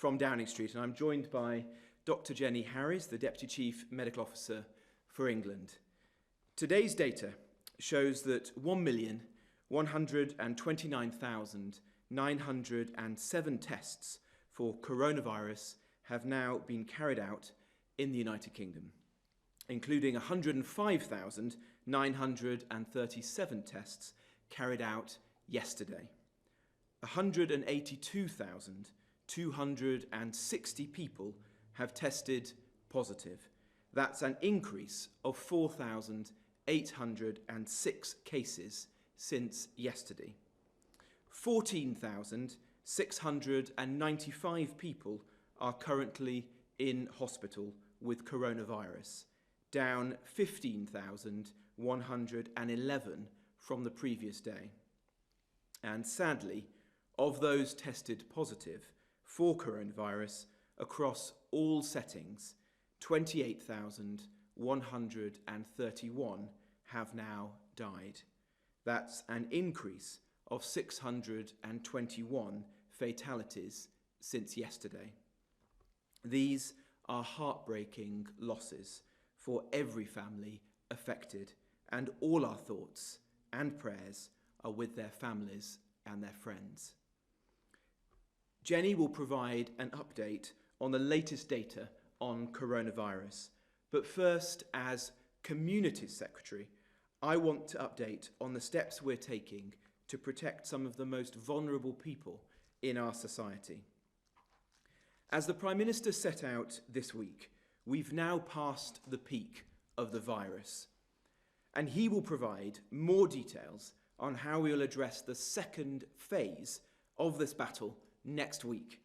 from Downing Street, and I'm joined by Dr. Jenny Harries, the Deputy Chief Medical Officer for England. Today's data shows that 1,129,907 tests for coronavirus have now been carried out in the United Kingdom, including 105,937 tests carried out yesterday. 182,260 people have tested positive. That's an increase of 4,806 cases since yesterday. 14,695 people are currently in hospital with coronavirus, down 15,111 from the previous day. And sadly, of those tested positive for coronavirus across all settings, 28,131 have now died. That's an increase of 621 fatalities since yesterday. These are heartbreaking losses for every family affected, and all our thoughts and prayers are with their families and their friends. Jenny will provide an update on the latest data on coronavirus, but first, as Communities Secretary, I want to update on the steps we're taking to protect some of the most vulnerable people in our society. As the Prime Minister set out this week, we've now passed the peak of the virus, and he will provide more details on how we will address the second phase of this battle next week.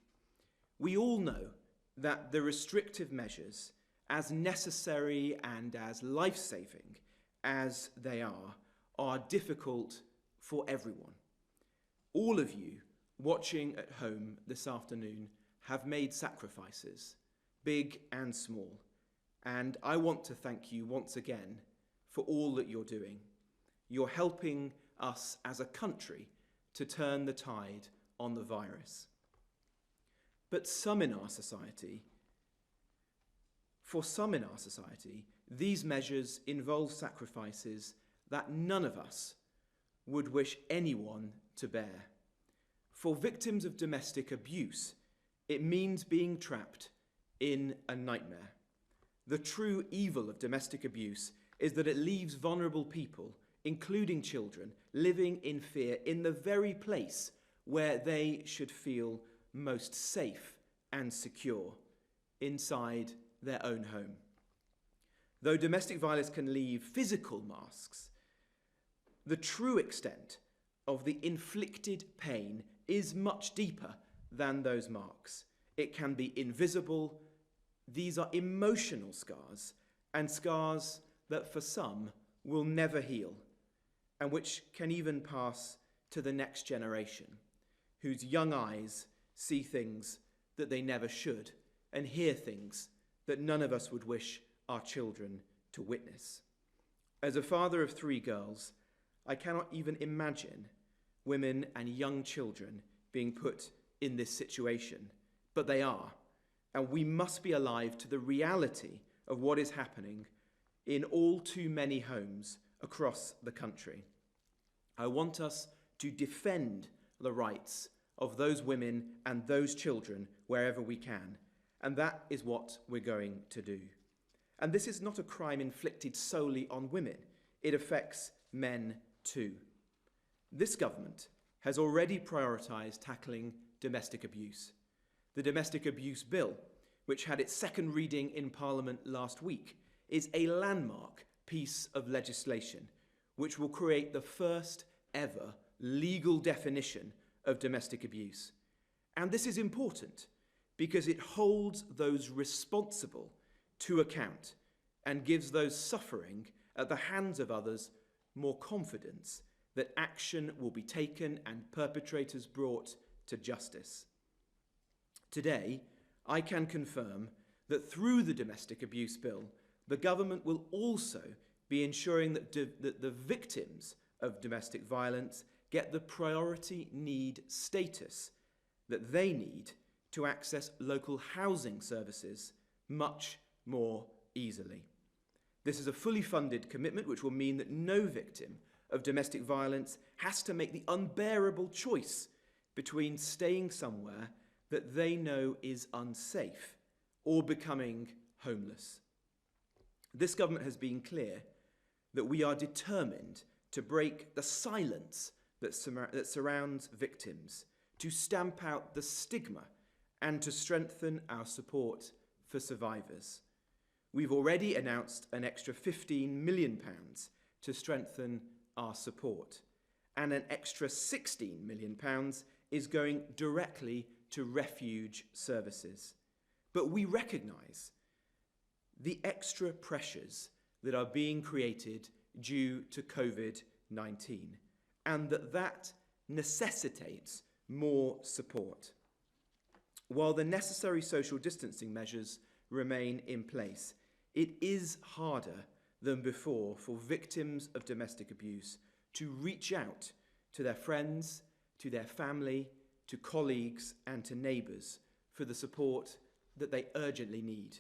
We all know that the restrictive measures, as necessary and as life-saving as they are difficult for everyone. All of you watching at home this afternoon have made sacrifices, big and small, and I want to thank you once again for all that you're doing. You're helping us as a country to turn the tide on the virus. But for some in our society, these measures involve sacrifices that none of us would wish anyone to bear. For victims of domestic abuse, it means being trapped in a nightmare. The true evil of domestic abuse is that it leaves vulnerable people, including children, living in fear in the very place where they should feel most safe and secure, inside their own home. Though domestic violence can leave physical marks, the true extent of the inflicted pain is much deeper than those marks. It can be invisible. These are emotional scars, and scars that for some will never heal, and which can even pass to the next generation, whose young eyes see things that they never should, and hear things that none of us would wish our children to witness. As a father of 3 girls, I cannot even imagine women and young children being put in this situation, but they are, and we must be alive to the reality of what is happening in all too many homes across the country. I want us to defend the rights of those women and those children wherever we can, and that is what we're going to do. And this is not a crime inflicted solely on women. It affects men too. This government has already prioritised tackling domestic abuse. The Domestic Abuse Bill, which had its second reading in Parliament last week, is a landmark piece of legislation which will create the first ever legal definition of domestic abuse. And this is important because it holds those responsible to account and gives those suffering at the hands of others more confidence that action will be taken and perpetrators brought to justice. Today, I can confirm that through the Domestic Abuse Bill, the government will also be ensuring that the victims of domestic violence get the priority need status that they need to access local housing services much more easily. This is a fully funded commitment which will mean that no victim of domestic violence has to make the unbearable choice between staying somewhere that they know is unsafe or becoming homeless. This government has been clear that we are determined to break the silence that surrounds victims, to stamp out the stigma, and to strengthen our support for survivors. We've already announced an extra £15 million to strengthen our support, and an extra £16 million is going directly to refuge services. But we recognise the extra pressures that are being created due to COVID-19, and that necessitates more support. While the necessary social distancing measures remain in place, it is harder than before for victims of domestic abuse to reach out to their friends, to their family, to colleagues, and to neighbours for the support that they urgently need.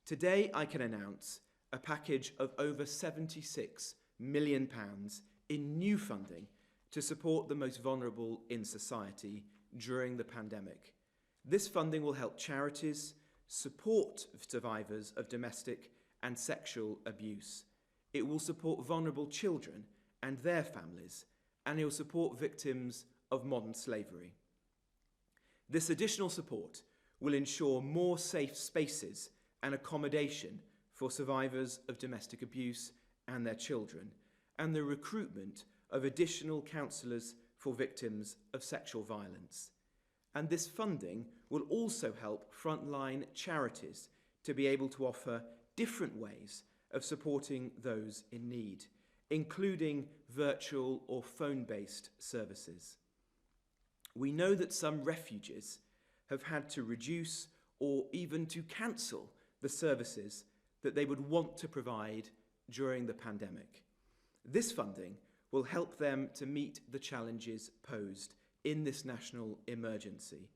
Today, I can announce a package of over £76 million in new funding to support the most vulnerable in society during the pandemic. This funding will help charities support survivors of domestic and sexual abuse. It will support vulnerable children and their families, and it will support victims of modern slavery. This additional support will ensure more safe spaces and accommodation for survivors of domestic abuse and their children, and the recruitment of additional counsellors for victims of sexual violence. And this funding will also help frontline charities to be able to offer different ways of supporting those in need, including virtual or phone-based services. We know that some refuges have had to reduce or even to cancel the services that they would want to provide during the pandemic. This funding will help them to meet the challenges posed in this national emergency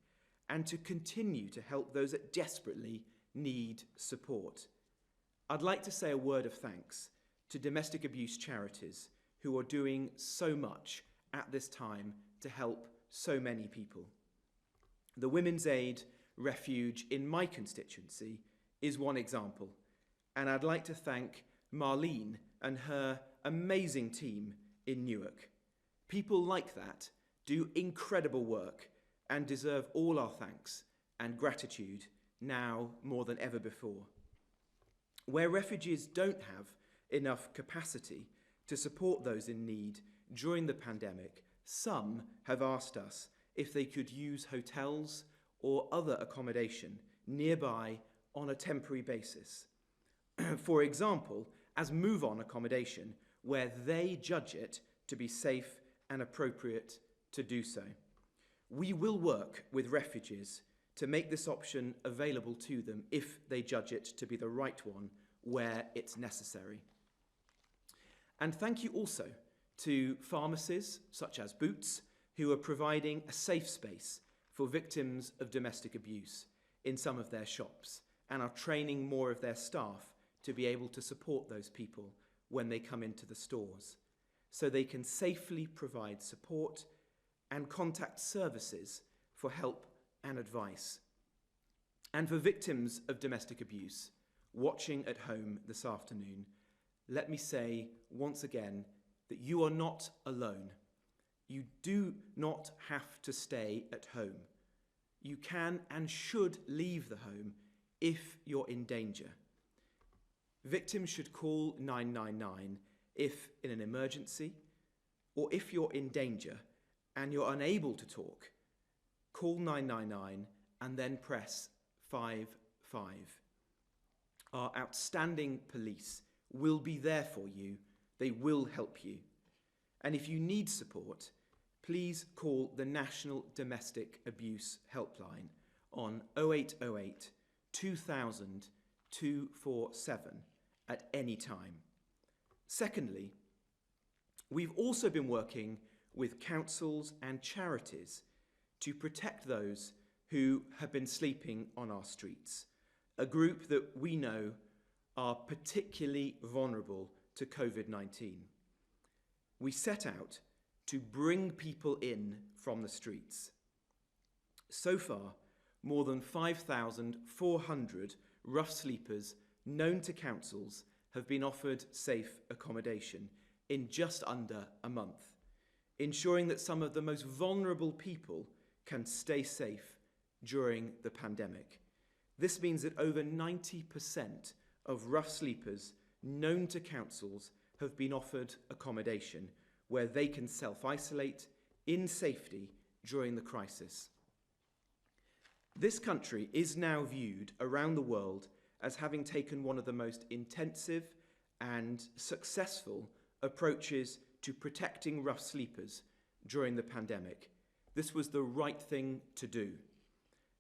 and to continue to help those that desperately need support. I'd like to say a word of thanks to domestic abuse charities who are doing so much at this time to help so many people. The Women's Aid Refuge in my constituency is one example, and I'd like to thank Marlene and her amazing team in Newark. People like that do incredible work and deserve all our thanks and gratitude now more than ever before. Where refugees don't have enough capacity to support those in need during the pandemic, some have asked us if they could use hotels or other accommodation nearby on a temporary basis. For example, as move-on accommodation where they judge it to be safe and appropriate to do so. We will work with refugees to make this option available to them if they judge it to be the right one where it's necessary. And thank you also to pharmacies such as Boots, who are providing a safe space for victims of domestic abuse in some of their shops and are training more of their staff to be able to support those people when they come into the stores, so they can safely provide support and contact services for help and advice. And for victims of domestic abuse watching at home this afternoon, let me say once again that you are not alone. You do not have to stay at home. You can and should leave the home if you're in danger. Victims should call 999 if in an emergency, or if you're in danger and you're unable to talk, call 999 and then press 55. Our outstanding police will be there for you. They will help you. And if you need support, please call the National Domestic Abuse Helpline on 0808 2000 247 at any time. Secondly, we've also been working with councils and charities to protect those who have been sleeping on our streets, a group that we know are particularly vulnerable to COVID-19. We set out to bring people in from the streets. So far, more than 5,400 rough sleepers known to councils have been offered safe accommodation in just under a month, ensuring that some of the most vulnerable people can stay safe during the pandemic. This means that over 90% of rough sleepers known to councils have been offered accommodation where they can self-isolate in safety during the crisis. This country is now viewed around the world as having taken one of the most intensive and successful approaches to protecting rough sleepers during the pandemic. This was the right thing to do.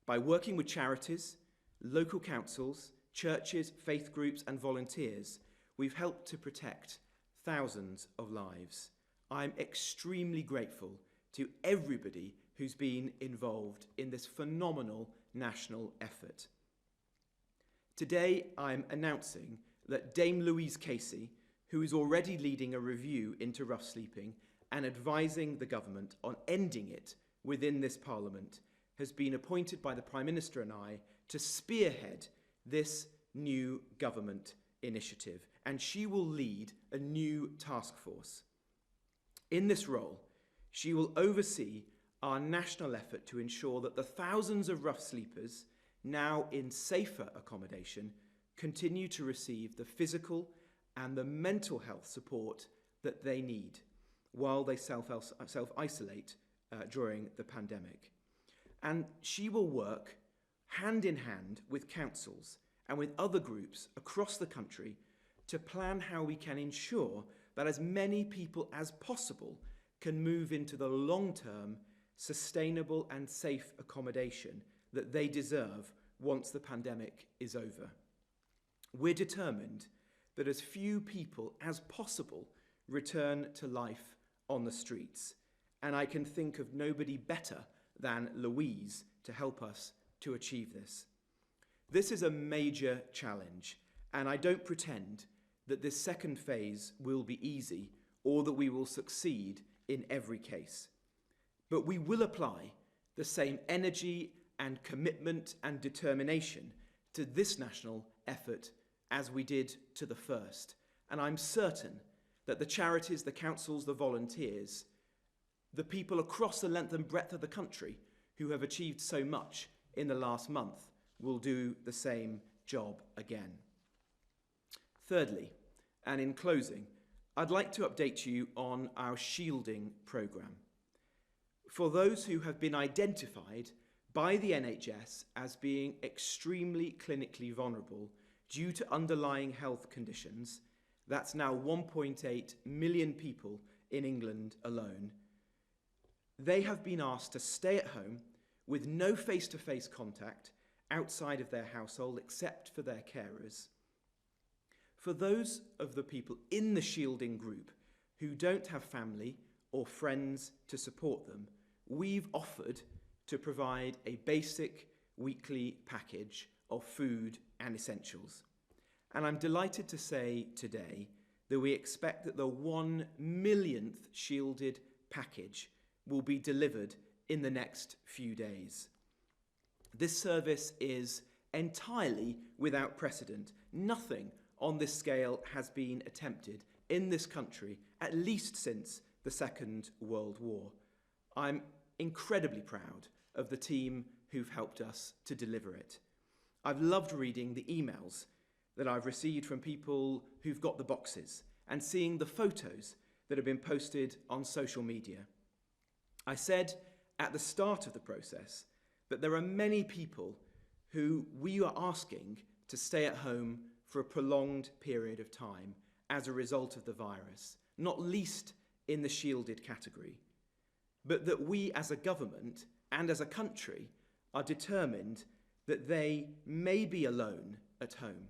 By working with charities, local councils, churches, faith groups and volunteers, we've helped to protect thousands of lives. I'm extremely grateful to everybody who's been involved in this phenomenal national effort. Today, I'm announcing that Dame Louise Casey, who is already leading a review into rough sleeping and advising the government on ending it within this Parliament, has been appointed by the Prime Minister and I to spearhead this new government initiative, and she will lead a new task force. In this role, she will oversee our national effort to ensure that the thousands of rough sleepers now in safer accommodation continue to receive the physical and the mental health support that they need while they self-isolate during the pandemic. And she will work hand in hand with councils and with other groups across the country to plan how we can ensure that as many people as possible can move into the long-term, sustainable and safe accommodation that they deserve once the pandemic is over. We're determined that as few people as possible return to life on the streets, and I can think of nobody better than Louise to help us to achieve this. This is a major challenge, and I don't pretend that this second phase will be easy or that we will succeed in every case. But we will apply the same energy and commitment and determination to this national effort as we did to the first. And I'm certain that the charities, the councils, the volunteers, the people across the length and breadth of the country who have achieved so much in the last month will do the same job again. Thirdly, and in closing, I'd like to update you on our shielding programme. For those who have been identified by the NHS as being extremely clinically vulnerable due to underlying health conditions, that's now 1.8 million people in England alone, they have been asked to stay at home with no face-to-face contact outside of their household except for their carers. For those of the people in the shielding group who don't have family or friends to support them, we've offered to provide a basic weekly package of food and essentials. And I'm delighted to say today that we expect that the 1 millionth shielded package will be delivered in the next few days. This service is entirely without precedent. Nothing on this scale has been attempted in this country, at least since the Second World War. I'm incredibly proud of the team who've helped us to deliver it. I've loved reading the emails that I've received from people who've got the boxes and seeing the photos that have been posted on social media. I said at the start of the process that there are many people who we are asking to stay at home for a prolonged period of time as a result of the virus, not least in the shielded category, but that we as a government and as a country are determined that they may be alone at home,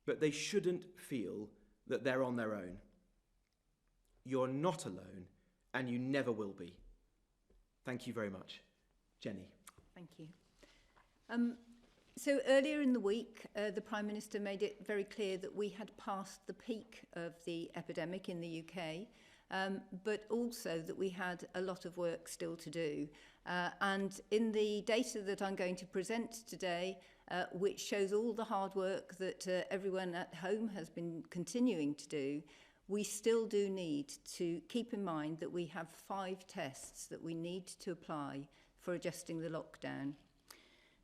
but they shouldn't feel that they're on their own. You're not alone, and you never will be. Thank you very much. Jenny. Thank you. So earlier in the week, the Prime Minister made it very clear that we had passed the peak of the epidemic in the UK, but also that we had a lot of work still to do. And in the data that I'm going to present today, which shows all the hard work that everyone at home has been continuing to do, we still do need to keep in mind that we have 5 tests that we need to apply for adjusting the lockdown.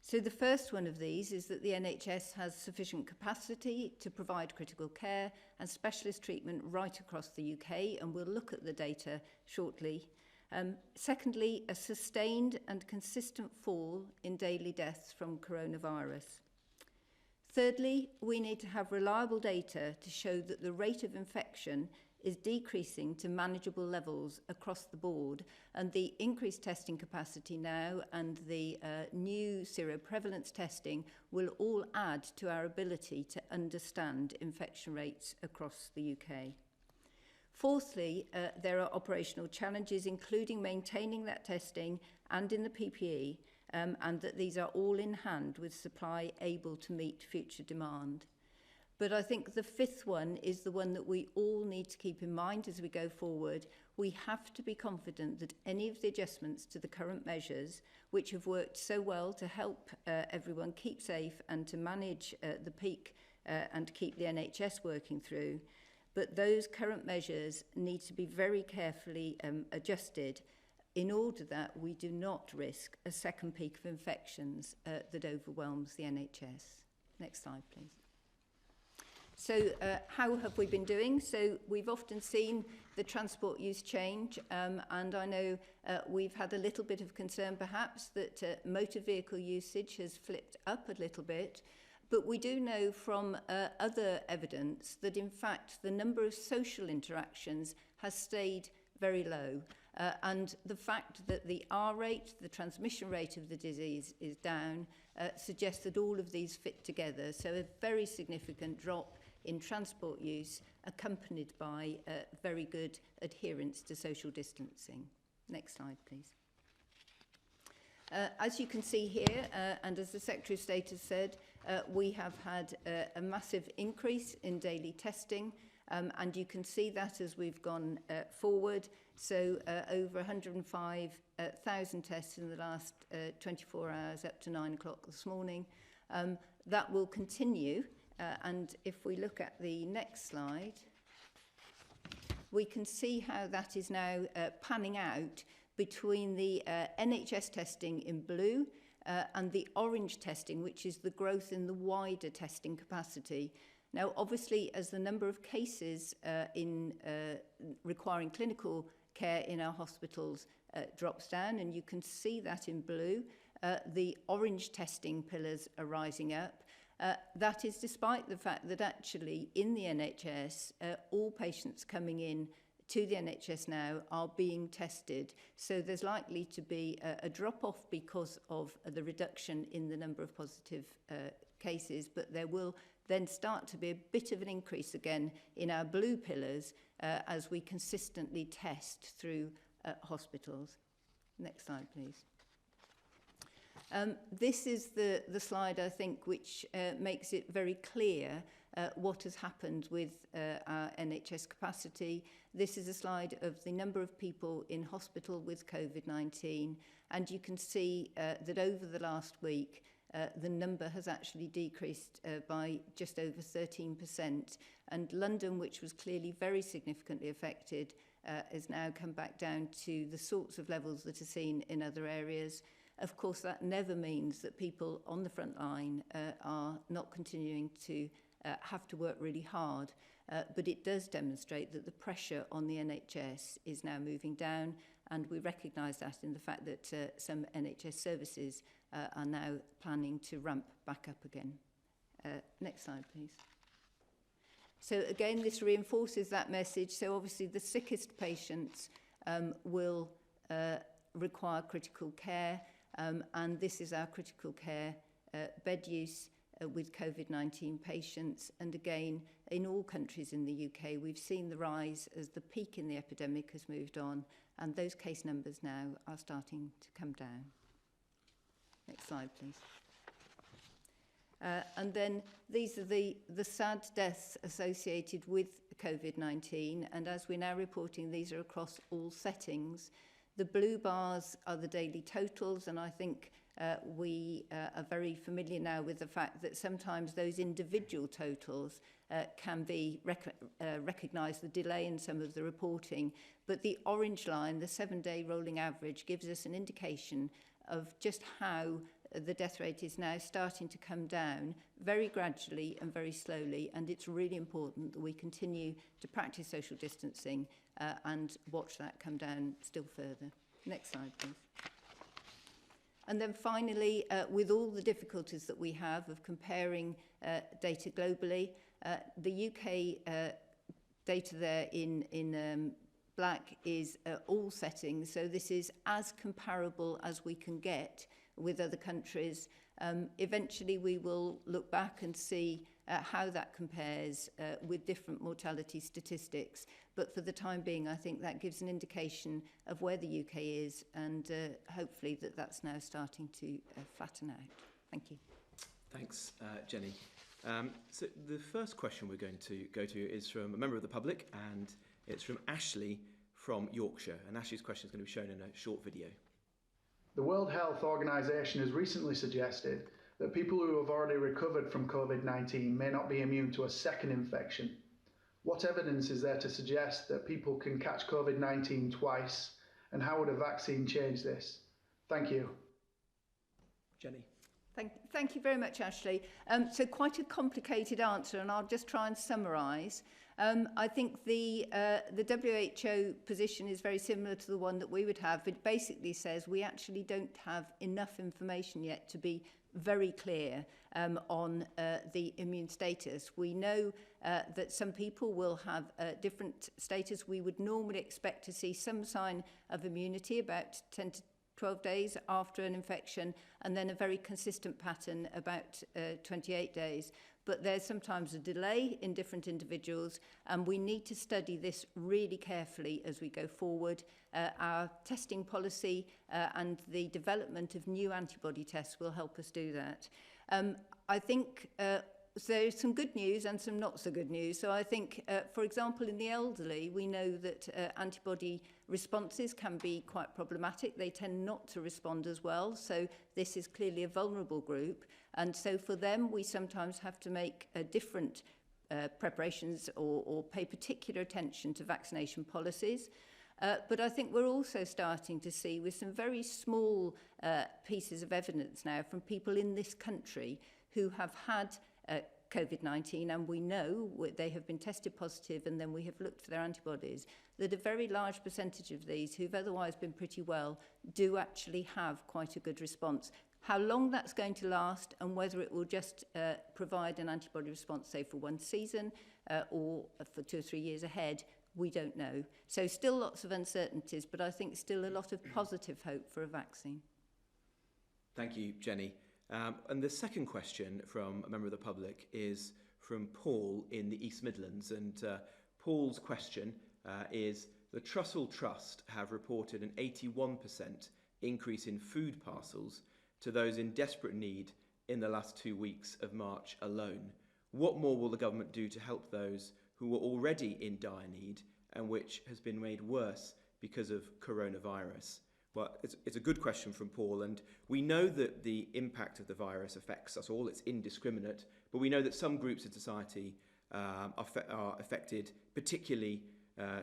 So the first one of these is that the NHS has sufficient capacity to provide critical care and specialist treatment right across the UK, and we'll look at the data shortly. Secondly, a sustained and consistent fall in daily deaths from coronavirus. Thirdly, we need to have reliable data to show that the rate of infection is decreasing to manageable levels across the board, and the increased testing capacity now and the new seroprevalence testing will all add to our ability to understand infection rates across the UK. Fourthly, there are operational challenges, including maintaining that testing and in the PPE, and that these are all in hand with supply able to meet future demand. But I think the 5th one is the one that we all need to keep in mind as we go forward. We have to be confident that any of the adjustments to the current measures, which have worked so well to help everyone keep safe and to manage the peak and to keep the NHS working through, but those current measures need to be very carefully adjusted in order that we do not risk a second peak of infections that overwhelms the NHS. Next slide, please. So how have we been doing? So we've often seen the transport use change, and I know we've had a little bit of concern perhaps that motor vehicle usage has flipped up a little bit, but we do know from other evidence that in fact the number of social interactions has stayed very low. And the fact that the R rate, the transmission rate of the disease, is down suggests that all of these fit together. So a very significant drop in transport use accompanied by very good adherence to social distancing. Next slide, please. As you can see here, and as the Secretary of State has said, we have had a massive increase in daily testing, and you can see that as we've gone forward. So over 105,000 tests in the last 24 hours up to 9 o'clock this morning. That will continue. And if we look at the next slide, we can see how that is now panning out between the NHS testing in blue and the orange testing, which is the growth in the wider testing capacity. Now, obviously, as the number of cases requiring clinical care in our hospitals drops down, and you can see that in blue, the orange testing pillars are rising up. That is despite the fact that actually in the NHS, all patients coming in to the NHS now are being tested. So there's likely to be a drop-off because of the reduction in the number of positive cases, but there will then start to be a bit of an increase again in our blue pillars as we consistently test through hospitals. Next slide, please. This is the slide, I think, which makes it very clear what has happened with our NHS capacity. This is a slide of the number of people in hospital with COVID-19, and you can see that over the last week, the number has actually decreased by just over 13%. And London, which was clearly very significantly affected, has now come back down to the sorts of levels that are seen in other areas. Of course, that never means that people on the front line are not continuing to have to work really hard, but it does demonstrate that the pressure on the NHS is now moving down, and we recognise that in the fact that some NHS services are now planning to ramp back up again. Next slide, please. So again, this reinforces that message. So obviously the sickest patients will require critical care, and this is our critical care bed use with COVID-19 patients. And again, in all countries in the UK, we've seen the rise as the peak in the epidemic has moved on, and those case numbers now are starting to come down. Next slide, please. And then these are the sad deaths associated with COVID-19. And as we're now reporting, these are across all settings. The blue bars are the daily totals, and I think we are very familiar now with the fact that sometimes those individual totals can be recognised, the delay in some of the reporting. But the orange line, the 7-day rolling average, gives us an indication of just how the death rate is now starting to come down very gradually and very slowly, and it's really important that we continue to practice social distancing and watch that come down still further. Next slide, please. And then finally, with all the difficulties that we have of comparing data globally, the UK data there in black is all settings, so this is as comparable as we can get with other countries. Eventually we will look back and see how that compares with different mortality statistics, but for the time being I think that gives an indication of where the UK is, and hopefully that's now starting to flatten out. Thank you. Thanks, Jenny. So the first question we're going to go to is from a member of the public, and it's from Ashley from Yorkshire, and Ashley's question is going to be shown in a short video. The World Health Organization has recently suggested that people who have already recovered from COVID-19 may not be immune to a second infection. What evidence is there to suggest that people can catch COVID-19 twice, and how would a vaccine change this? Thank you. Jenny. Thank you very much, Ashley. So quite a complicated answer, and I'll just try and summarise. I think the WHO position is very similar to the one that we would have. It basically says we actually don't have enough information yet to be very clear on the immune status. We know that some people will have different status. We would normally expect to see some sign of immunity about 10 to 12 days after an infection, and then a very consistent pattern about 28 days. But there's sometimes a delay in different individuals, and we need to study this really carefully as we go forward. Our testing policy and the development of new antibody tests will help us do that. I think there's some good news and some not so good news. So I think, for example, in the elderly, we know that antibody responses can be quite problematic. They tend not to respond as well. So this is clearly a vulnerable group. And so for them, we sometimes have to make different preparations or pay particular attention to vaccination policies. But I think we're also starting to see, with some very small pieces of evidence now from people in this country who have had COVID-19, and we know they have been tested positive, and then we have looked for their antibodies, that a very large percentage of these who've otherwise been pretty well do actually have quite a good response. How long that's going to last, and whether it will just provide an antibody response, say, for one season or for 2 or 3 years ahead, we don't know. So still lots of uncertainties, but I think still a lot of positive hope for a vaccine. Thank you, Jenny. And the second question from a member of the public is from Paul in the East Midlands. And Paul's question is, the Trussell Trust have reported an 81% increase in food parcels to those in desperate need in the last 2 weeks of March alone. What more will the government do to help those who were already in dire need and which has been made worse because of coronavirus? Well, it's a good question from Paul, and we know that the impact of the virus affects us all. It's indiscriminate, but we know that some groups in society are affected particularly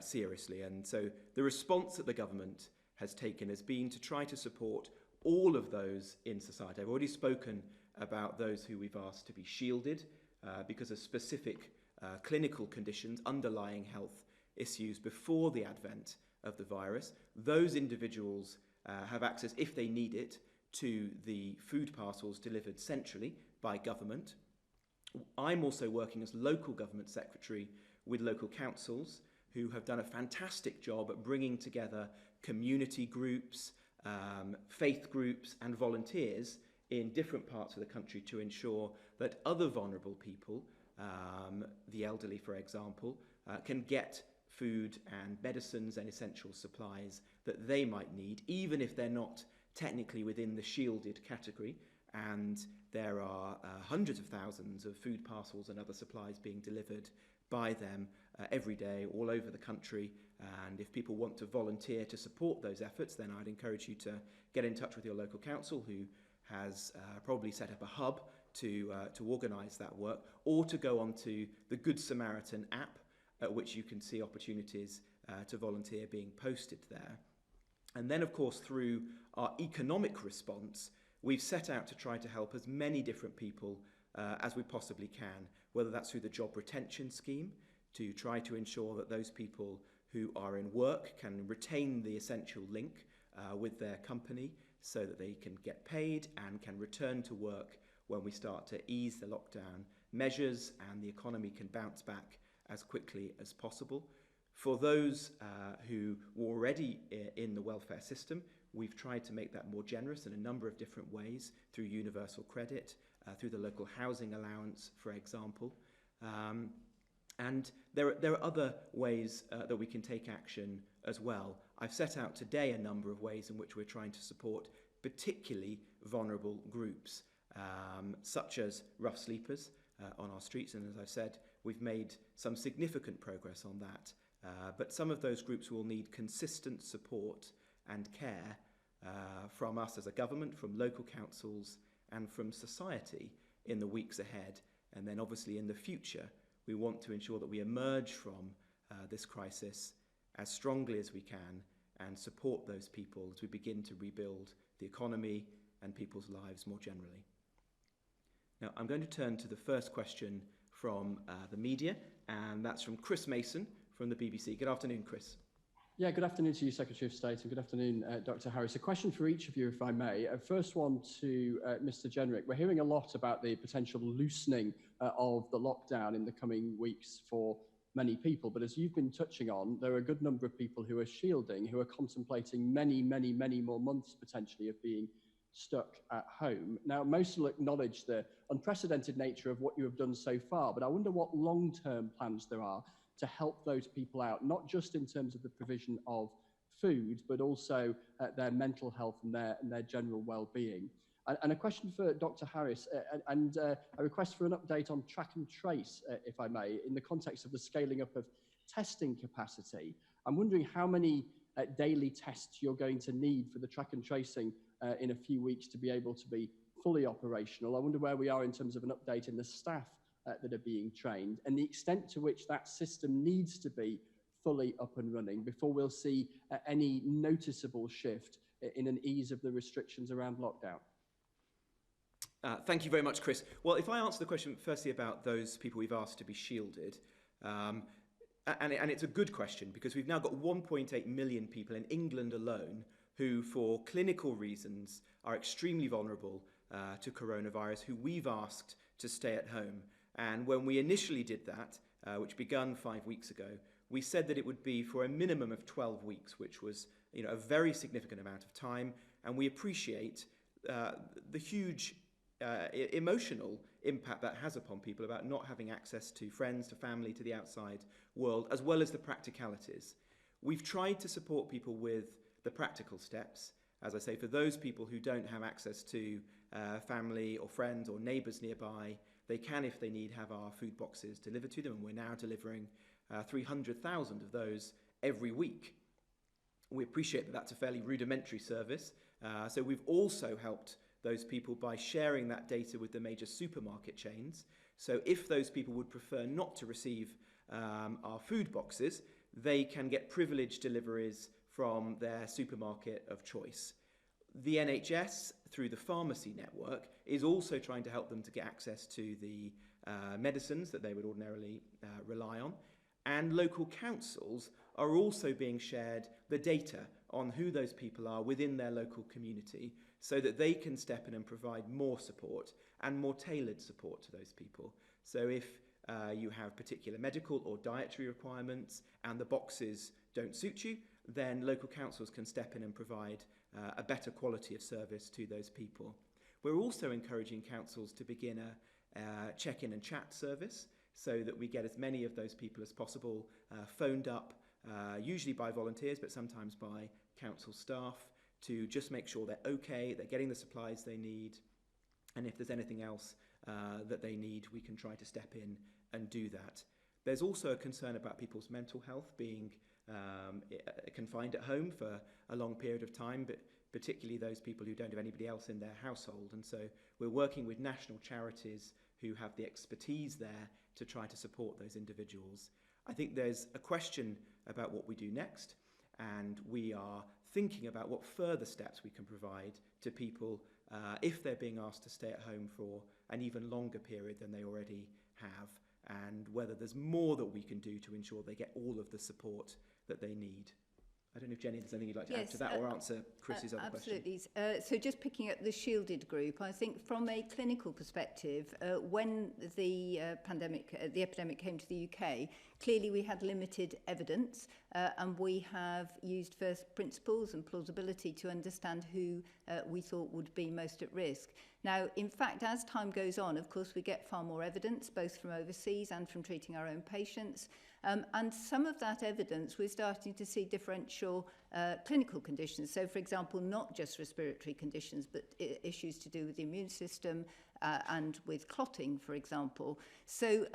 seriously. And so the response that the government has taken has been to try to support all of those in society. I've already spoken about those who we've asked to be shielded because of specific clinical conditions, underlying health issues before the advent of the virus. Those individuals have access, if they need it, to the food parcels delivered centrally by government. I'm also working as local government secretary with local councils who have done a fantastic job at bringing together community groups, faith groups and volunteers in different parts of the country to ensure that other vulnerable people, the elderly for example, can get food and medicines and essential supplies that they might need, even if they're not technically within the shielded category. and there are hundreds of thousands of food parcels and other supplies being delivered by them every day all over the country. And if people want to volunteer to support those efforts, then I'd encourage you to get in touch with your local council, who has probably set up a hub to organise that work, or to go onto the Good Samaritan app, at which you can see opportunities to volunteer being posted there. And then, of course, through our economic response, we've set out to try to help as many different people as we possibly can, whether that's through the job retention scheme, to try to ensure that those people who are in work can retain the essential link with their company so that they can get paid and can return to work when we start to ease the lockdown measures and the economy can bounce back as quickly as possible. For those who were already in the welfare system, we've tried to make that more generous in a number of different ways, through universal credit, through the local housing allowance, for example. And there are other ways that we can take action as well. I've set out today a number of ways in which we're trying to support particularly vulnerable groups, such as rough sleepers on our streets. And as I've said, we've made some significant progress on that. But some of those groups will need consistent support and care from us as a government, from local councils and from society in the weeks ahead. And then obviously in the future, we want to ensure that we emerge from this crisis as strongly as we can and support those people as we begin to rebuild the economy and people's lives more generally. Now, I'm going to turn to the first question from the media, and that's from Chris Mason from the BBC. Good afternoon, Chris. Yeah, good afternoon to you, Secretary of State, and good afternoon, Dr. Harris. A question for each of you, if I may. First one to Mr. Jenrick. We're hearing a lot about the potential loosening of the lockdown in the coming weeks for many people, but as you've been touching on, there are a good number of people who are shielding, who are contemplating many more months potentially of being stuck at home. Now, most will acknowledge the unprecedented nature of what you have done so far, but I wonder what long-term plans there are to help those people out, not just in terms of the provision of food, but also their mental health and their general well-being. And a question for Dr. Harris, and a request for an update on track and trace, if I may, in the context of the scaling up of testing capacity. I'm wondering how many daily tests you're going to need for the track and tracing in a few weeks to be able to be fully operational. I wonder where we are in terms of an update in the staff that are being trained and the extent to which that system needs to be fully up and running before we'll see any noticeable shift in an ease of the restrictions around lockdown. Thank you very much, Chris. Well, if I answer the question firstly about those people we've asked to be shielded, and it's a good question because we've now got 1.8 million people in England alone who, for clinical reasons, are extremely vulnerable to coronavirus, who we've asked to stay at home. And when we initially did that, which began 5 weeks ago, we said that it would be for a minimum of 12 weeks, which was a very significant amount of time. And we appreciate the huge emotional impact that has upon people about not having access to friends, to family, to the outside world, as well as the practicalities. We've tried to support people with the practical steps. As I say, for those people who don't have access to family or friends or neighbours nearby, they can, if they need, have our food boxes delivered to them, and we're now delivering 300,000 of those every week. We appreciate that that's a fairly rudimentary service, so we've also helped those people by sharing that data with the major supermarket chains. So if those people would prefer not to receive our food boxes, they can get privileged deliveries from their supermarket of choice. The NHS, through the pharmacy network, is also trying to help them to get access to the medicines that they would ordinarily rely on. And local councils are also being shared the data on who those people are within their local community so that they can step in and provide more support and more tailored support to those people. So if you have particular medical or dietary requirements and the boxes don't suit you, then local councils can step in and provide a better quality of service to those people. We're also encouraging councils to begin a check-in and chat service so that we get as many of those people as possible phoned up, usually by volunteers, but sometimes by council staff, to just make sure they're okay, they're getting the supplies they need, And if there's anything else that they need, we can try to step in and do that. There's also a concern about people's mental health being confined at home for a long period of time, but particularly those people who don't have anybody else in their household. And so we're working with national charities who have the expertise there to try to support those individuals. I think there's a question about what we do next, and we are thinking about what further steps we can provide to people if they're being asked to stay at home for an even longer period than they already have, and whether there's more that we can do to ensure they get all of the support that they need. I don't know if Jenny, there's anything you'd like to add to that or answer Chris's other question. Absolutely. So just picking up the shielded group, I think from a clinical perspective, when the epidemic came to the UK, clearly we had limited evidence and we have used first principles and plausibility to understand who we thought would be most at risk. Now, in fact, as time goes on, of course, we get far more evidence, both from overseas and from treating our own patients. And some of that evidence, we're starting to see differential clinical conditions. So, for example, not just respiratory conditions, but issues to do with the immune system and with clotting, for example. So,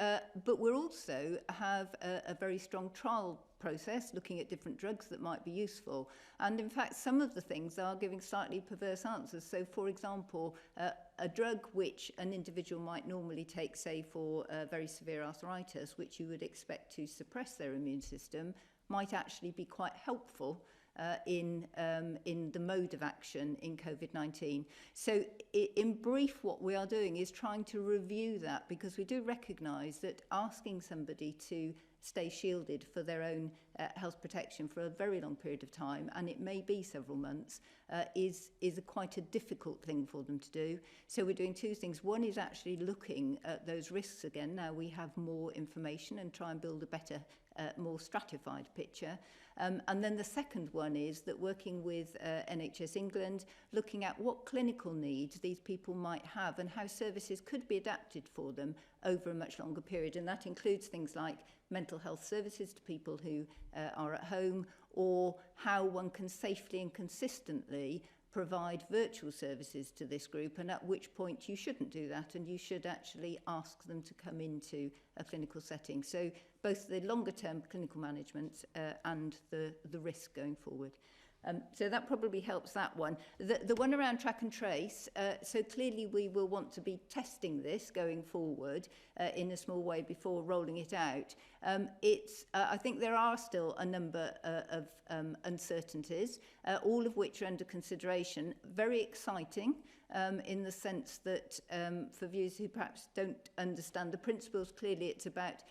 but we also have a very strong trial process looking at different drugs that might be useful. And in fact, some of the things are giving slightly perverse answers. So, for example, a drug which an individual might normally take, say, for very severe arthritis, which you would expect to suppress their immune system, might actually be quite helpful in the mode of action in COVID-19. So in brief, what we are doing is trying to review that, because we do recognise that asking somebody to stay shielded for their own health protection for a very long period of time, and it may be several months, is quite a difficult thing for them to do. So we're doing two things. One is actually looking at those risks again. Now we have more information and try and build a better, more stratified picture. And then the second one is that working with NHS England, looking at what clinical needs these people might have and how services could be adapted for them over a much longer period. And that includes things like mental health services to people who are at home, or how one can safely and consistently provide virtual services to this group, and at which point you shouldn't do that and you should actually ask them to come into a clinical setting. So both the longer term clinical management and the risk going forward. So that probably helps that one. The one around track and trace, so clearly we will want to be testing this going forward in a small way before rolling it out. I think there are still a number of uncertainties, all of which are under consideration. Very exciting in the sense that for viewers who perhaps don't understand the principles, clearly it's about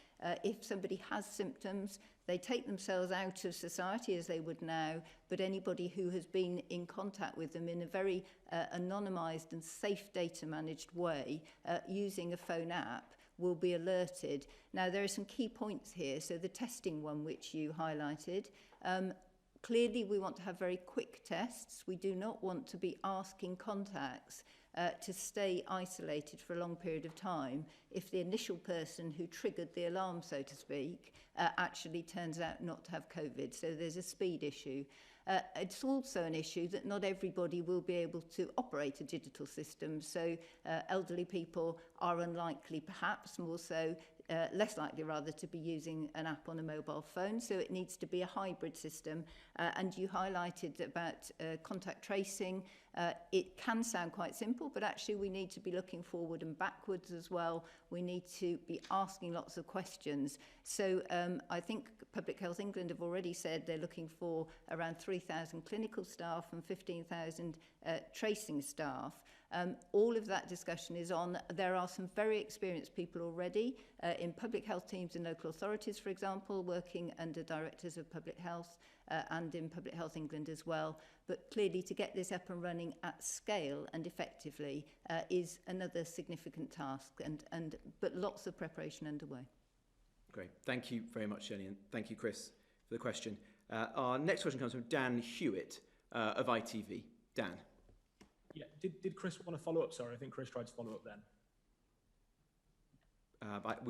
if somebody has symptoms, they take themselves out of society as they would now, but anybody who has been in contact with them in a very anonymised and safe data managed way using a phone app will be alerted. Now, there are some key points here. So the testing one, which you highlighted, clearly we want to have very quick tests. We do not want to be asking contacts to stay isolated for a long period of time if the initial person who triggered the alarm, so to speak, actually turns out not to have COVID. So there's a speed issue. It's also an issue that not everybody will be able to operate a digital system. So elderly people are unlikely, perhaps more so, less likely rather, to be using an app on a mobile phone. So it needs to be a hybrid system. And you highlighted about contact tracing. It can sound quite simple, but actually we need to be looking forward and backwards as well. We need to be asking lots of questions. So I think Public Health England have already said they're looking for around 3,000 clinical staff and 15,000 tracing staff. All of that discussion is on. There are some very experienced people already in public health teams in local authorities, for example, working under directors of public health and in Public Health England as well. But clearly to get this up and running at scale and effectively is another significant task, but lots of preparation underway. Great. Thank you very much, Jenny, and thank you, Chris, for the question. Our next question comes from Dan Hewitt of ITV. Dan. Yeah, did Chris want to follow up? Sorry, I think Chris tried to follow up then.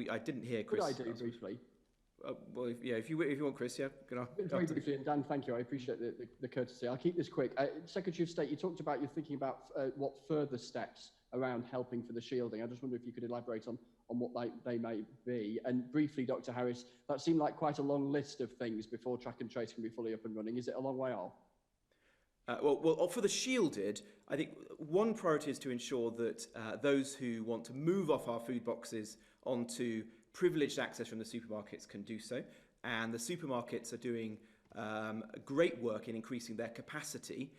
I didn't hear Chris. Could I do briefly? Well, if you want, Chris, yeah. Very briefly, and Dan, thank you. I appreciate the courtesy. I'll keep this quick. Secretary of State, you talked about you're thinking about what further steps around helping for the shielding. I just wonder if you could elaborate on what they may be. And briefly, Dr. Harris, that seemed like quite a long list of things before track and trace can be fully up and running. Is it a long way off? Well, for the shielded, I think one priority is to ensure that those who want to move off our food boxes onto privileged access from the supermarkets can do so. And the supermarkets are doing great work in increasing their capacity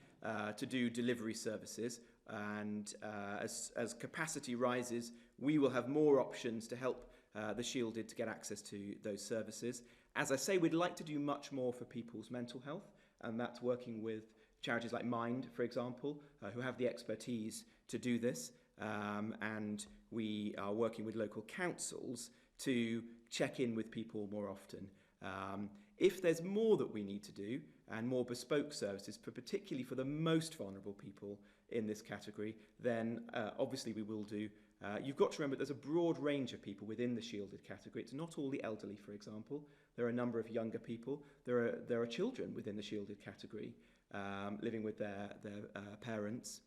to do delivery services. And as capacity rises, we will have more options to help the shielded to get access to those services. As I say, we'd like to do much more for people's mental health, and that's working with charities like Mind, for example, who have the expertise to do this. And we are working with local councils to check in with people more often. If there's more that we need to do and more bespoke services, particularly for the most vulnerable people in this category, then obviously we will do. You've got to remember there's a broad range of people within the shielded category. It's not all the elderly, for example. There are a number of younger people. There are children within the shielded category living with their parents.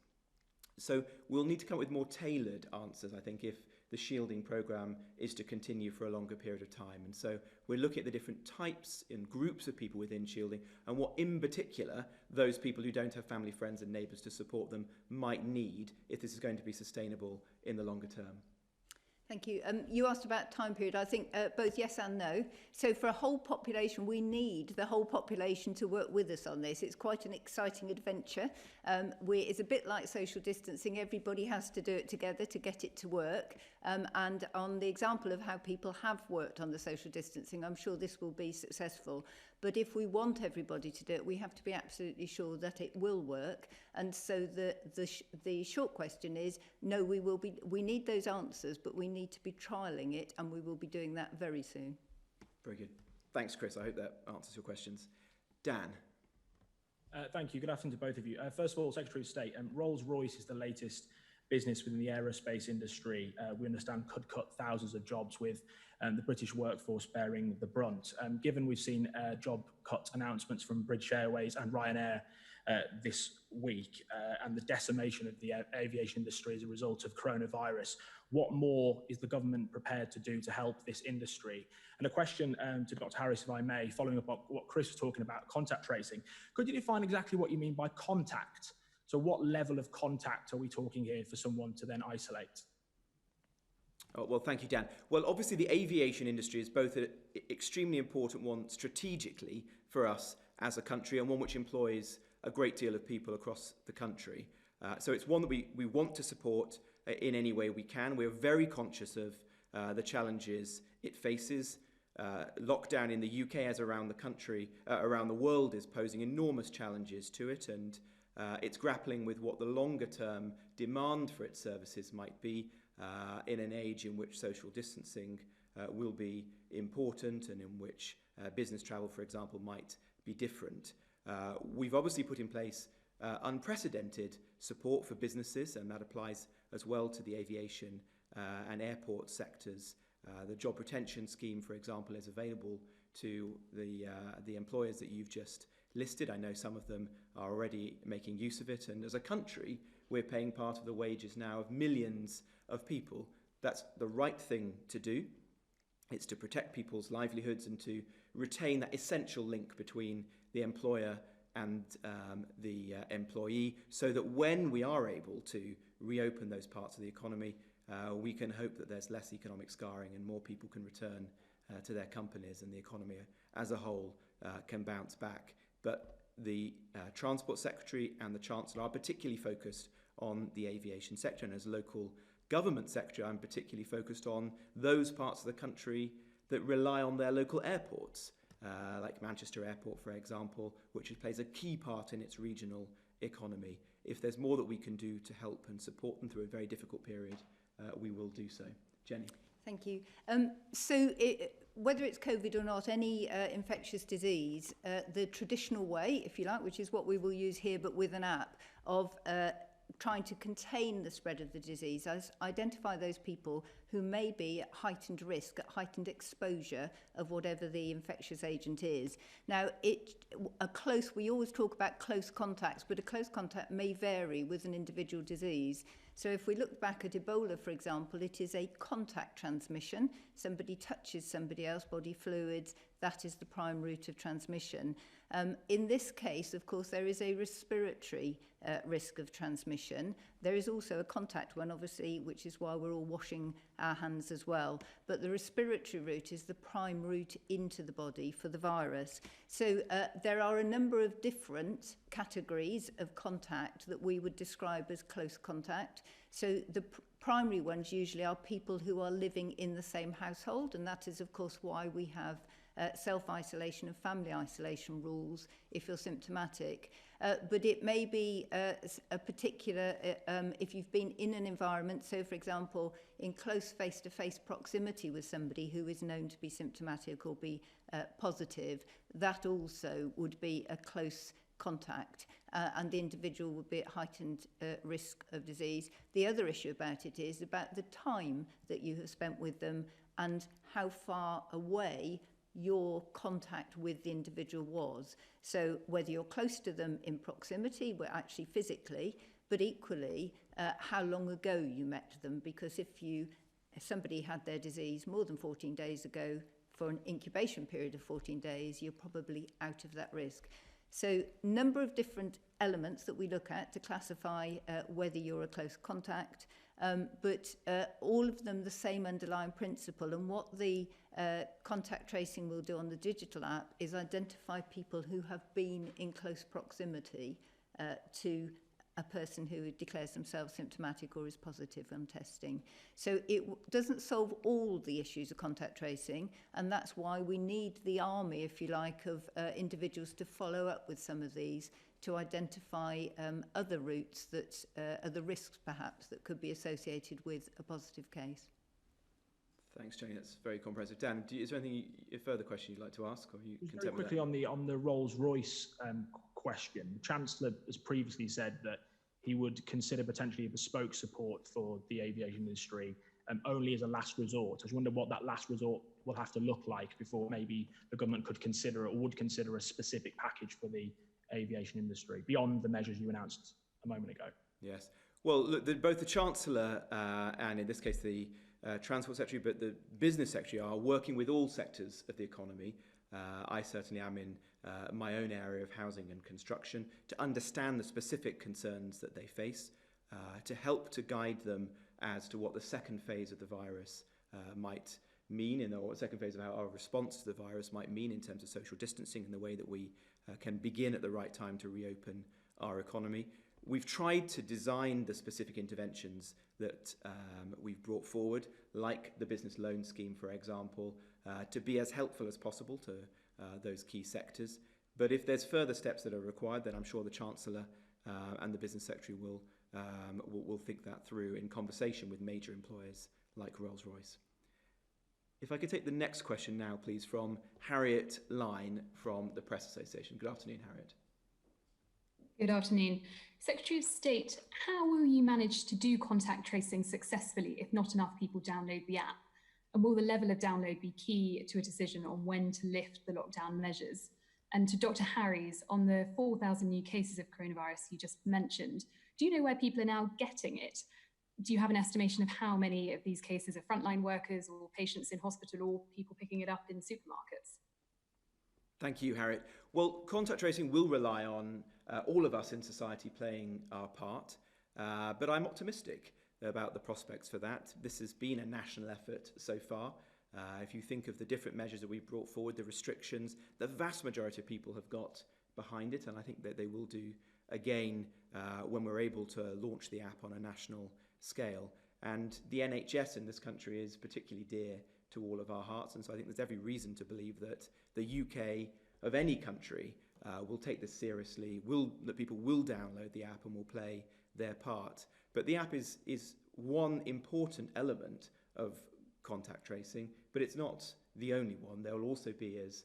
So we'll need to come up with more tailored answers, I think, if the shielding programme is to continue for a longer period of time. And so we're looking at the different types and groups of people within shielding and what in particular those people who don't have family, friends and neighbours to support them might need if this is going to be sustainable in the longer term. Thank you. You asked about time period. I think both yes and no. So for a whole population, we need the whole population to work with us on this. It's quite an exciting adventure. It's a bit like social distancing. Everybody has to do it together to get it to work. And on the example of how people have worked on the social distancing, I'm sure this will be successful. But if we want everybody to do it, we have to be absolutely sure that it will work. And so the short question is, no, we need those answers, but we need to be trialling it, and we will be doing that very soon. Very good. Thanks, Chris. I hope that answers your questions. Dan. Thank you. Good afternoon to both of you. First of all, Secretary of State, Rolls-Royce is the latest business within the aerospace industry. We understand could cut thousands of jobs with the British workforce bearing the brunt. Given we've seen job cut announcements from British Airways and Ryanair this week and the decimation of the aviation industry as a result of coronavirus, what more is the government prepared to do to help this industry? And a question to Dr. Harris, if I may, following up on what Chris was talking about, contact tracing. Could you define exactly what you mean by contact? So what level of contact are we talking here for someone to then isolate? Oh, well, thank you, Dan. Well, obviously the aviation industry is both an extremely important one strategically for us as a country and one which employs a great deal of people across the country. So it's one that we want to support in any way we can. We're very conscious of the challenges it faces. Lockdown in the UK as around the country, around the world is posing enormous challenges to it, and it's grappling with what the longer term demand for its services might be in an age in which social distancing will be important and in which business travel, for example, might be different. We've obviously put in place unprecedented support for businesses, and that applies as well to the aviation and airport sectors. The job retention scheme, for example, is available to the employers that you've just listed. I know some of them are already making use of it, and as a country, we're paying part of the wages now of millions of people. That's the right thing to do. It's to protect people's livelihoods and to retain that essential link between the employer and the employee, so that when we are able to reopen those parts of the economy, we can hope that there's less economic scarring and more people can return to their companies, and the economy as a whole can bounce back. But the Transport Secretary and the Chancellor are particularly focused on the aviation sector, and as local Government Secretary, I'm particularly focused on those parts of the country that rely on their local airports, like Manchester Airport, for example, which plays a key part in its regional economy. If there's more that we can do to help and support them through a very difficult period, we will do so. Jenny. Thank you. Whether it's COVID or not, any infectious disease, the traditional way, if you like, which is what we will use here, but with an app, of trying to contain the spread of the disease, identify those people who may be at heightened risk, at heightened exposure of whatever the infectious agent is. Now, we always talk about close contacts, but a close contact may vary with an individual disease. So if we look back at Ebola, for example, it is a contact transmission. Somebody touches somebody else, body fluids, that is the prime route of transmission. In this case, of course, there is a respiratory risk of transmission. There is also a contact one, obviously, which is why we're all washing our hands as well. But the respiratory route is the prime route into the body for the virus. So there are a number of different categories of contact that we would describe as close contact. So the primary ones usually are people who are living in the same household, and that is, of course, why we have self-isolation and family isolation rules if you're symptomatic. But it may be a particular, if you've been in an environment, so for example, in close face-to-face proximity with somebody who is known to be symptomatic or be positive, that also would be a close contact, and the individual would be at heightened risk of disease. The other issue about it is about the time that you have spent with them and how far away your contact with the individual was. So whether you're close to them in proximity, but actually physically, but equally how long ago you met them, because if somebody had their disease more than 14 days ago for an incubation period of 14 days, you're probably out of that risk. So number of different elements that we look at to classify whether you're a close contact, but all of them the same underlying principle. And what the contact tracing will do on the digital app is identify people who have been in close proximity to a person who declares themselves symptomatic or is positive on testing. So it doesn't solve all the issues of contact tracing, and that's why we need the army, if you like, of individuals to follow up with some of these to identify other routes that are the risks perhaps that could be associated with a positive case. Thanks, Jenny. That's very comprehensive. Dan, is there anything, a further question you'd like to ask, or you Just can very quickly on the Rolls-Royce question. The Chancellor has previously said that he would consider potentially a bespoke support for the aviation industry only as a last resort. I just wonder what that last resort will have to look like before maybe the government could consider or would consider a specific package for the aviation industry beyond the measures you announced a moment ago. Yes. Well, look, both the Chancellor and in this case the Transport Secretary, but the Business Secretary are working with all sectors of the economy. I certainly am in my own area of housing and construction to understand the specific concerns that they face, to help to guide them as to what the second phase of the virus might mean, or the second phase of how our response to the virus might mean in terms of social distancing and the way that we can begin at the right time to reopen our economy. We've tried to design the specific interventions that we've brought forward, like the business loan scheme, for example, to be as helpful as possible to those key sectors. But if there's further steps that are required, then I'm sure the Chancellor and the Business Secretary will think that through in conversation with major employers like Rolls-Royce. If I could take the next question now, please, from Harriet Line from the Press Association. Good afternoon, Harriet. Good afternoon. Secretary of State, how will you manage to do contact tracing successfully if not enough people download the app? And will the level of download be key to a decision on when to lift the lockdown measures? And to Dr. Harries, on the 4,000 new cases of coronavirus you just mentioned, do you know where people are now getting it? Do you have an estimation of how many of these cases are frontline workers or patients in hospital or people picking it up in supermarkets? Thank you, Harriet. Well, contact tracing will rely on all of us in society playing our part, but I'm optimistic about the prospects for that. This has been a national effort so far. If you think of the different measures that we've brought forward, the restrictions, the vast majority of people have got behind it, and I think that they will do again when we're able to launch the app on a national scale. And the NHS in this country is particularly dear to all of our hearts, and so I think there's every reason to believe that the UK of any country will take this seriously, that people will download the app and will play their part. But the app is one important element of contact tracing, but it's not the only one. There will also be, as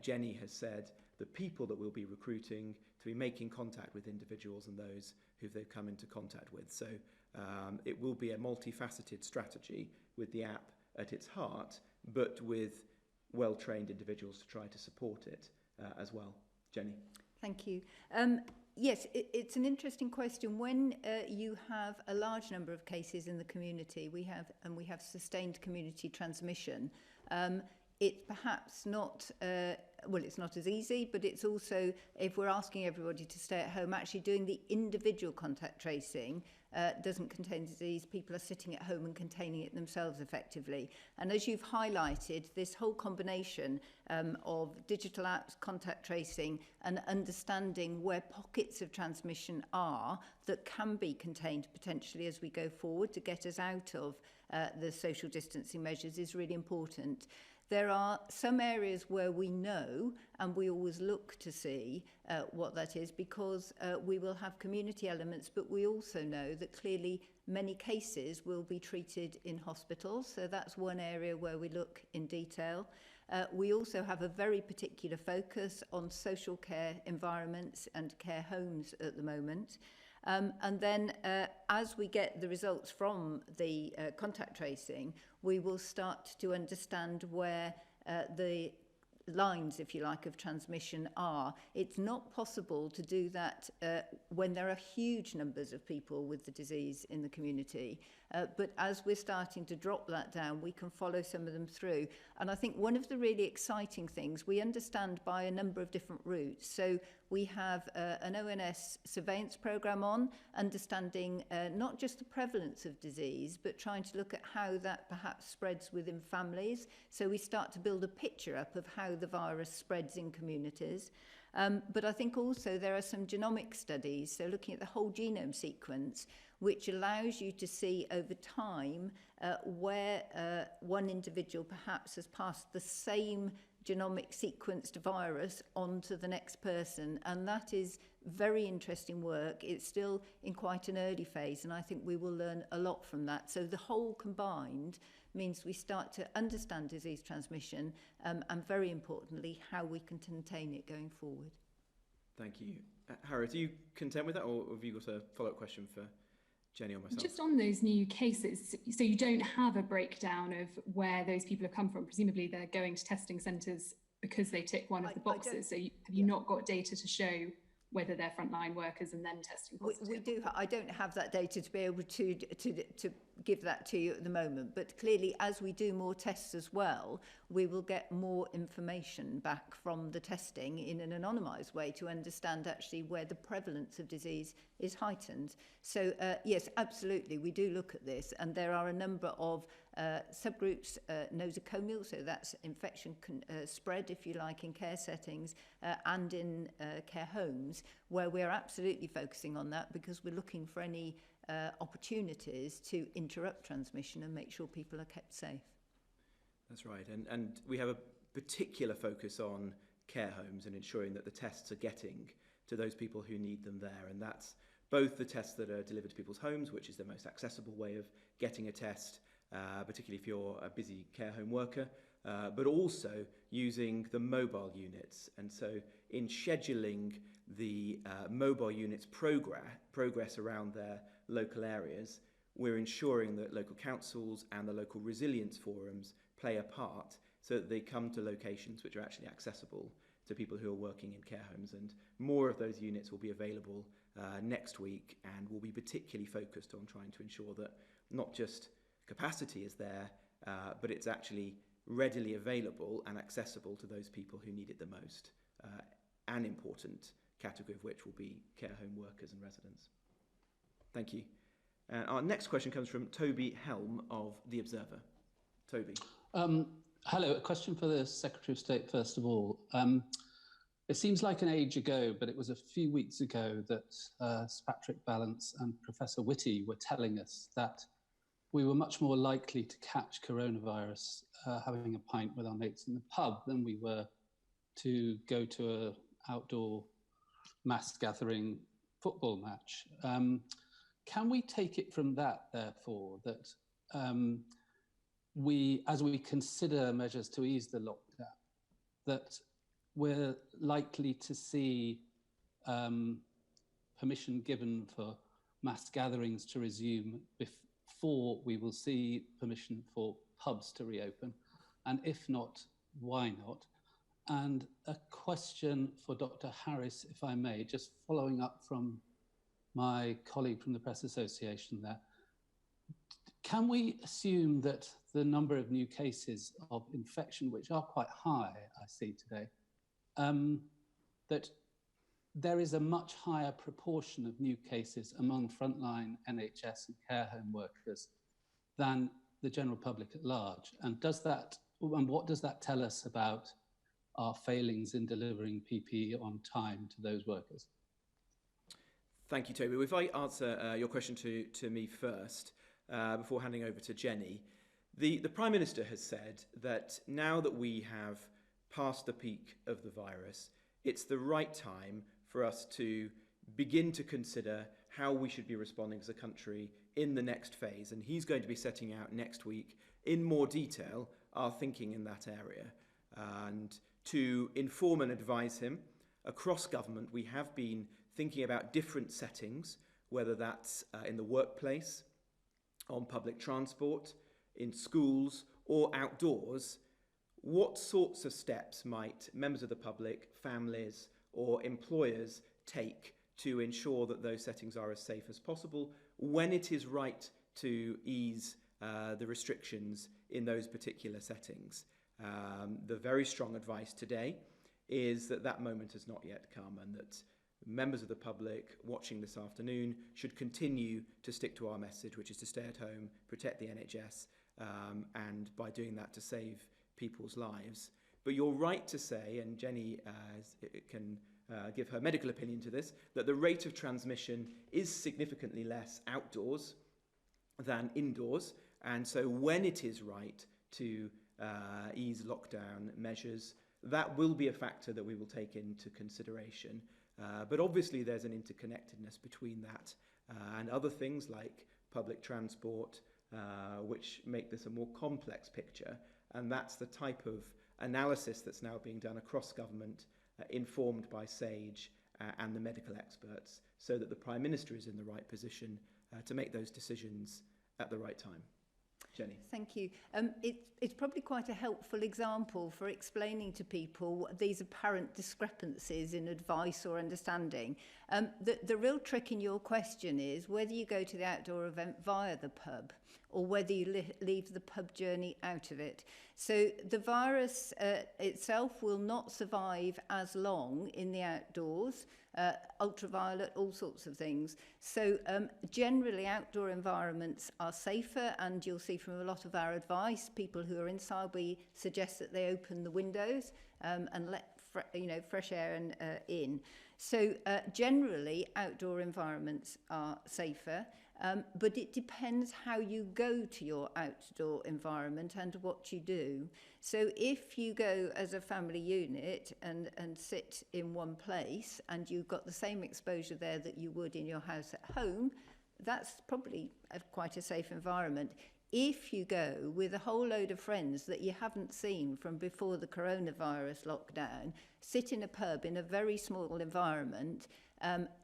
Jenny has said, the people that we'll be recruiting to be making contact with individuals and those who they've come into contact with. So it will be a multifaceted strategy with the app at its heart, but with well-trained individuals to try to support it as well. Jenny. Thank you. Yes, it's an interesting question. When you have a large number of cases in the community, we have sustained community transmission. It's perhaps not, it's not as easy, but it's also, if we're asking everybody to stay at home, actually doing the individual contact tracing doesn't contain disease. People are sitting at home and containing it themselves effectively. And as you've highlighted, this whole combination of digital apps, contact tracing, and understanding where pockets of transmission are that can be contained potentially as we go forward to get us out of the social distancing measures is really important. There are some areas where we know, and we always look to see what that is, because we will have community elements, but we also know that clearly many cases will be treated in hospitals. So that's one area where we look in detail. We also have a very particular focus on social care environments and care homes at the moment. And then as we get the results from the contact tracing, we will start to understand where the lines, if you like, of transmission are. It's not possible to do that when there are huge numbers of people with the disease in the community. But as we're starting to drop that down, we can follow some of them through. And I think one of the really exciting things, we understand by a number of different routes. So we have an ONS surveillance programme on, understanding not just the prevalence of disease, but trying to look at how that perhaps spreads within families. So we start to build a picture up of how the virus spreads in communities. But I think also there are some genomic studies, so looking at the whole genome sequence, which allows you to see over time where one individual perhaps has passed the same genomic sequenced virus onto the next person. And that is very interesting work. It's still in quite an early phase, and I think we will learn a lot from that. So the whole combined means we start to understand disease transmission and very importantly, how we can contain it going forward. Thank you. Harriet, are you content with that, or have you got a follow-up question for Jenny or myself? Just on those new cases, so you don't have a breakdown of where those people have come from. Presumably they're going to testing centres because they tick one of the boxes. So have you not got data to show whether they're frontline workers and then testing positive? We do. I don't have that data to be able to give that to you at the moment. But clearly, as we do more tests as well, we will get more information back from the testing in an anonymised way to understand actually where the prevalence of disease is heightened. So yes, absolutely, we do look at this, and there are a number of subgroups, nosocomial, so that's infection spread, if you like, in care settings and in care homes, where we're absolutely focusing on that because we're looking for any opportunities to interrupt transmission and make sure people are kept safe. That's right, and we have a particular focus on care homes and ensuring that the tests are getting to those people who need them there, and that's both the tests that are delivered to people's homes, which is the most accessible way of getting a test, particularly if you're a busy care home worker, but also using the mobile units. And so in scheduling the mobile units progress around their local areas, we're ensuring that local councils and the local resilience forums play a part so that they come to locations which are actually accessible to people who are working in care homes. And more of those units will be available next week, and will be particularly focused on trying to ensure that not just capacity is there, but it's actually readily available and accessible to those people who need it the most. An important category of which will be care home workers and residents. Thank you. Our next question comes from Toby Helm of The Observer. Toby. Hello, a question for the Secretary of State first of all. It seems like an age ago, but it was a few weeks ago that Sir Patrick Vallance and Professor Whitty were telling us that we were much more likely to catch coronavirus having a pint with our mates in the pub than we were to go to an outdoor mass gathering football match. Can we take it from that, therefore, that as we consider measures to ease the lockdown, that we're likely to see permission given for mass gatherings to resume before we will see permission for pubs to reopen? And if not, why not? And a question for Dr. Harris, if I may, just following up from my colleague from the Press Association there. Can we assume that the number of new cases of infection, which are quite high, I see today, that there is a much higher proportion of new cases among frontline NHS and care home workers than the general public at large? And what does that tell us about our failings in delivering PPE on time to those workers? Thank you, Toby. If I answer your question to me first, before handing over to Jenny, the Prime Minister has said that now that we have passed the peak of the virus, it's the right time for us to begin to consider how we should be responding as a country in the next phase. And he's going to be setting out next week in more detail our thinking in that area. And to inform and advise him, across government, we have been thinking about different settings, whether that's in the workplace, on public transport, in schools, or outdoors. What sorts of steps might members of the public, families, or employers take to ensure that those settings are as safe as possible when it is right to ease the restrictions in those particular settings? The very strong advice today is that that moment has not yet come, and that members of the public watching this afternoon should continue to stick to our message, which is to stay at home, protect the NHS, and by doing that to save people's lives. But you're right to say, and Jenny can give her medical opinion to this, that the rate of transmission is significantly less outdoors than indoors. And so when it is right to ease lockdown measures, that will be a factor that we will take into consideration. But obviously there's an interconnectedness between that and other things like public transport, which make this a more complex picture. And that's the type of analysis that's now being done across government, informed by SAGE and the medical experts, so that the Prime Minister is in the right position to make those decisions at the right time. Jenny. Thank you. It's probably quite a helpful example for explaining to people these apparent discrepancies in advice or understanding. The real trick in your question is whether you go to the outdoor event via the pub or whether you leave the pub journey out of it. So the virus itself will not survive as long in the outdoors, ultraviolet, all sorts of things. So generally outdoor environments are safer, and you'll see from a lot of our advice, people who are inside, we suggest that they open the windows and let fresh air in. So generally outdoor environments are safer. But it depends how you go to your outdoor environment and what you do. So if you go as a family unit and sit in one place and you've got the same exposure there that you would in your house at home, that's probably quite a safe environment. If you go with a whole load of friends that you haven't seen from before the coronavirus lockdown, sit in a pub in a very small environment,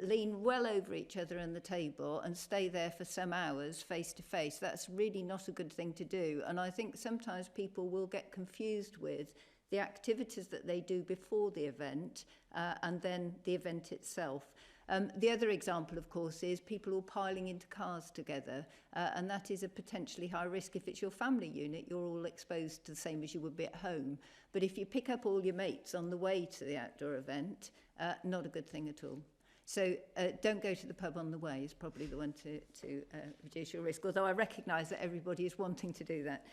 lean well over each other on the table and stay there for some hours face to face, that's really not a good thing to do. And I think sometimes people will get confused with the activities that they do before the event and then the event itself. The other example, of course, is people all piling into cars together, and that is a potentially high risk. If it's your family unit, you're all exposed to the same as you would be at home. But if you pick up all your mates on the way to the outdoor event, not a good thing at all. So don't go to the pub on the way is probably the one to reduce your risk, although I recognise that everybody is wanting to do that.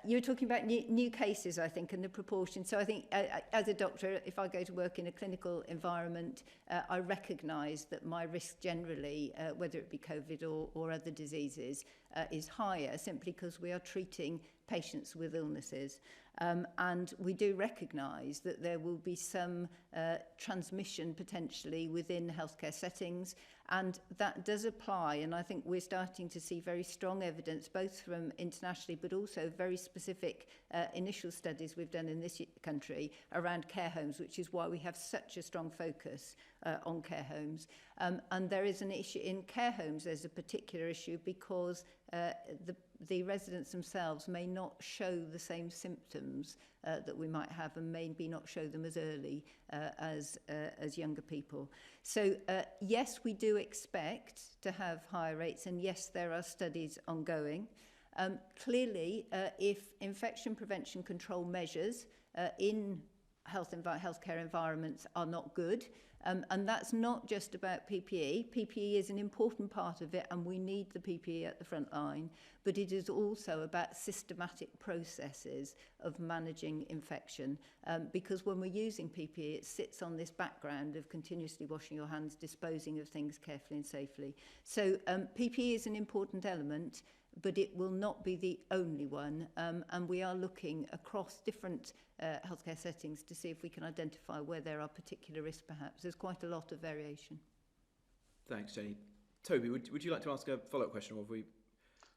You were talking about new cases, I think, and the proportion. So I think as a doctor, if I go to work in a clinical environment, I recognise that my risk generally, whether it be COVID or other diseases, is higher simply because we are treating patients with illnesses. And we do recognise that there will be some transmission potentially within healthcare settings, and that does apply. And I think we're starting to see very strong evidence, both from internationally but also very specific initial studies we've done in this country around care homes, which is why we have such a strong focus on care homes. And there is an issue in care homes, there's a particular issue because the residents themselves may not show the same symptoms that we might have, and maybe not show them as early as younger people. So yes, we do expect to have higher rates, and yes, there are studies ongoing. Clearly, if infection prevention control measures in healthcare environments are not good, and that's not just about PPE. PPE is an important part of it, and we need the PPE at the front line, but it is also about systematic processes of managing infection, because when we're using PPE, it sits on this background of continuously washing your hands, disposing of things carefully and safely. So PPE is an important element, but it will not be the only one, and we are looking across different healthcare settings to see if we can identify where there are particular risks perhaps. There's quite a lot of variation. Thanks, Jenny. Toby, would you like to ask a follow-up question, or have we...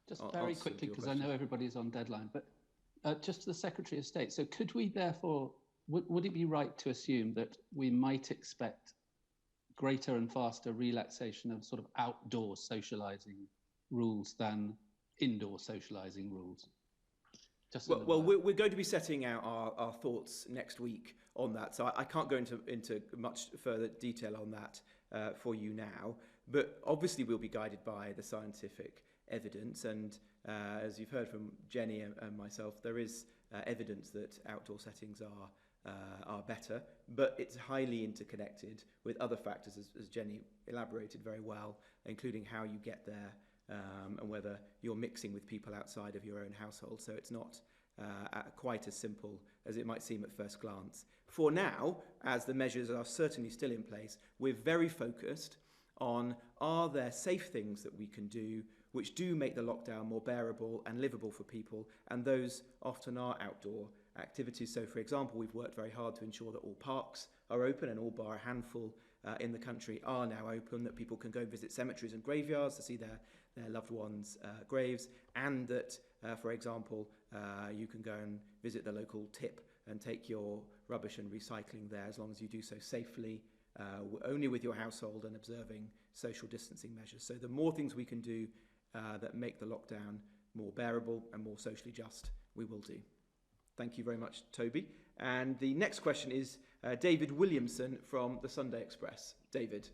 Just very quickly, because I know everybody's on deadline, but just to the Secretary of State, so could we therefore, would it be right to assume that we might expect greater and faster relaxation of sort of outdoor socialising rules than indoor socialising rules? Well, we're going to be setting out our thoughts next week on that, so I can't go into much further detail on that for you now, but obviously we'll be guided by the scientific evidence, and as you've heard from Jenny and myself, there is evidence that outdoor settings are better, but it's highly interconnected with other factors, as Jenny elaborated very well, including how you get there, and whether you're mixing with people outside of your own household. So it's not quite as simple as it might seem at first glance. For now, as the measures are certainly still in place, we're very focused on, are there safe things that we can do which do make the lockdown more bearable and livable for people, and those often are outdoor activities. So, for example, we've worked very hard to ensure that all parks are open, and all bar a handful in the country are now open, that people can go visit cemeteries and graveyards to see their loved ones' graves, and that, for example, you can go and visit the local tip and take your rubbish and recycling there, as long as you do so safely, only with your household and observing social distancing measures. So the more things we can do that make the lockdown more bearable and more socially just, we will do. Thank you very much, Toby. And the next question is David Williamson from the Sunday Express. David.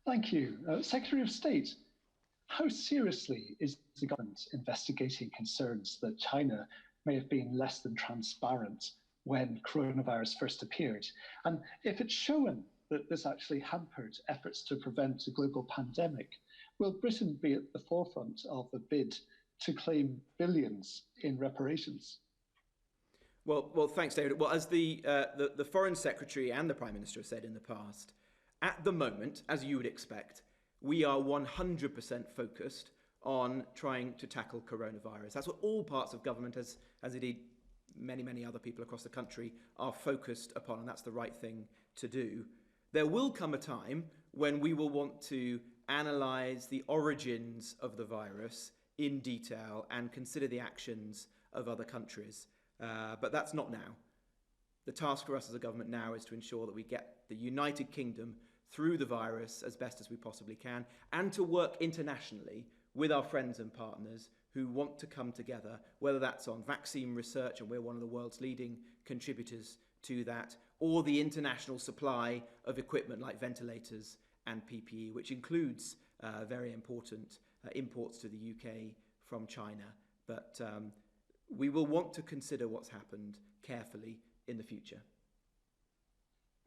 Thank you. Secretary of State, how seriously is the government investigating concerns that China may have been less than transparent when coronavirus first appeared? And if it's shown that this actually hampered efforts to prevent a global pandemic, will Britain be at the forefront of the bid to claim billions in reparations? Well, thanks, David. Well, as the Foreign Secretary and the Prime Minister have said in the past, at the moment, as you would expect, we are 100% focused on trying to tackle coronavirus. That's what all parts of government, as indeed many other people across the country, are focused upon, and that's the right thing to do. There will come a time when we will want to analyse the origins of the virus in detail and consider the actions of other countries. But that's not now. The task for us as a government now is to ensure that we get the United Kingdom through the virus as best as we possibly can, and to work internationally with our friends and partners who want to come together, whether that's on vaccine research, and we're one of the world's leading contributors to that, or the international supply of equipment like ventilators and PPE, which includes very important imports to the UK from China. But we will want to consider what's happened carefully in the future.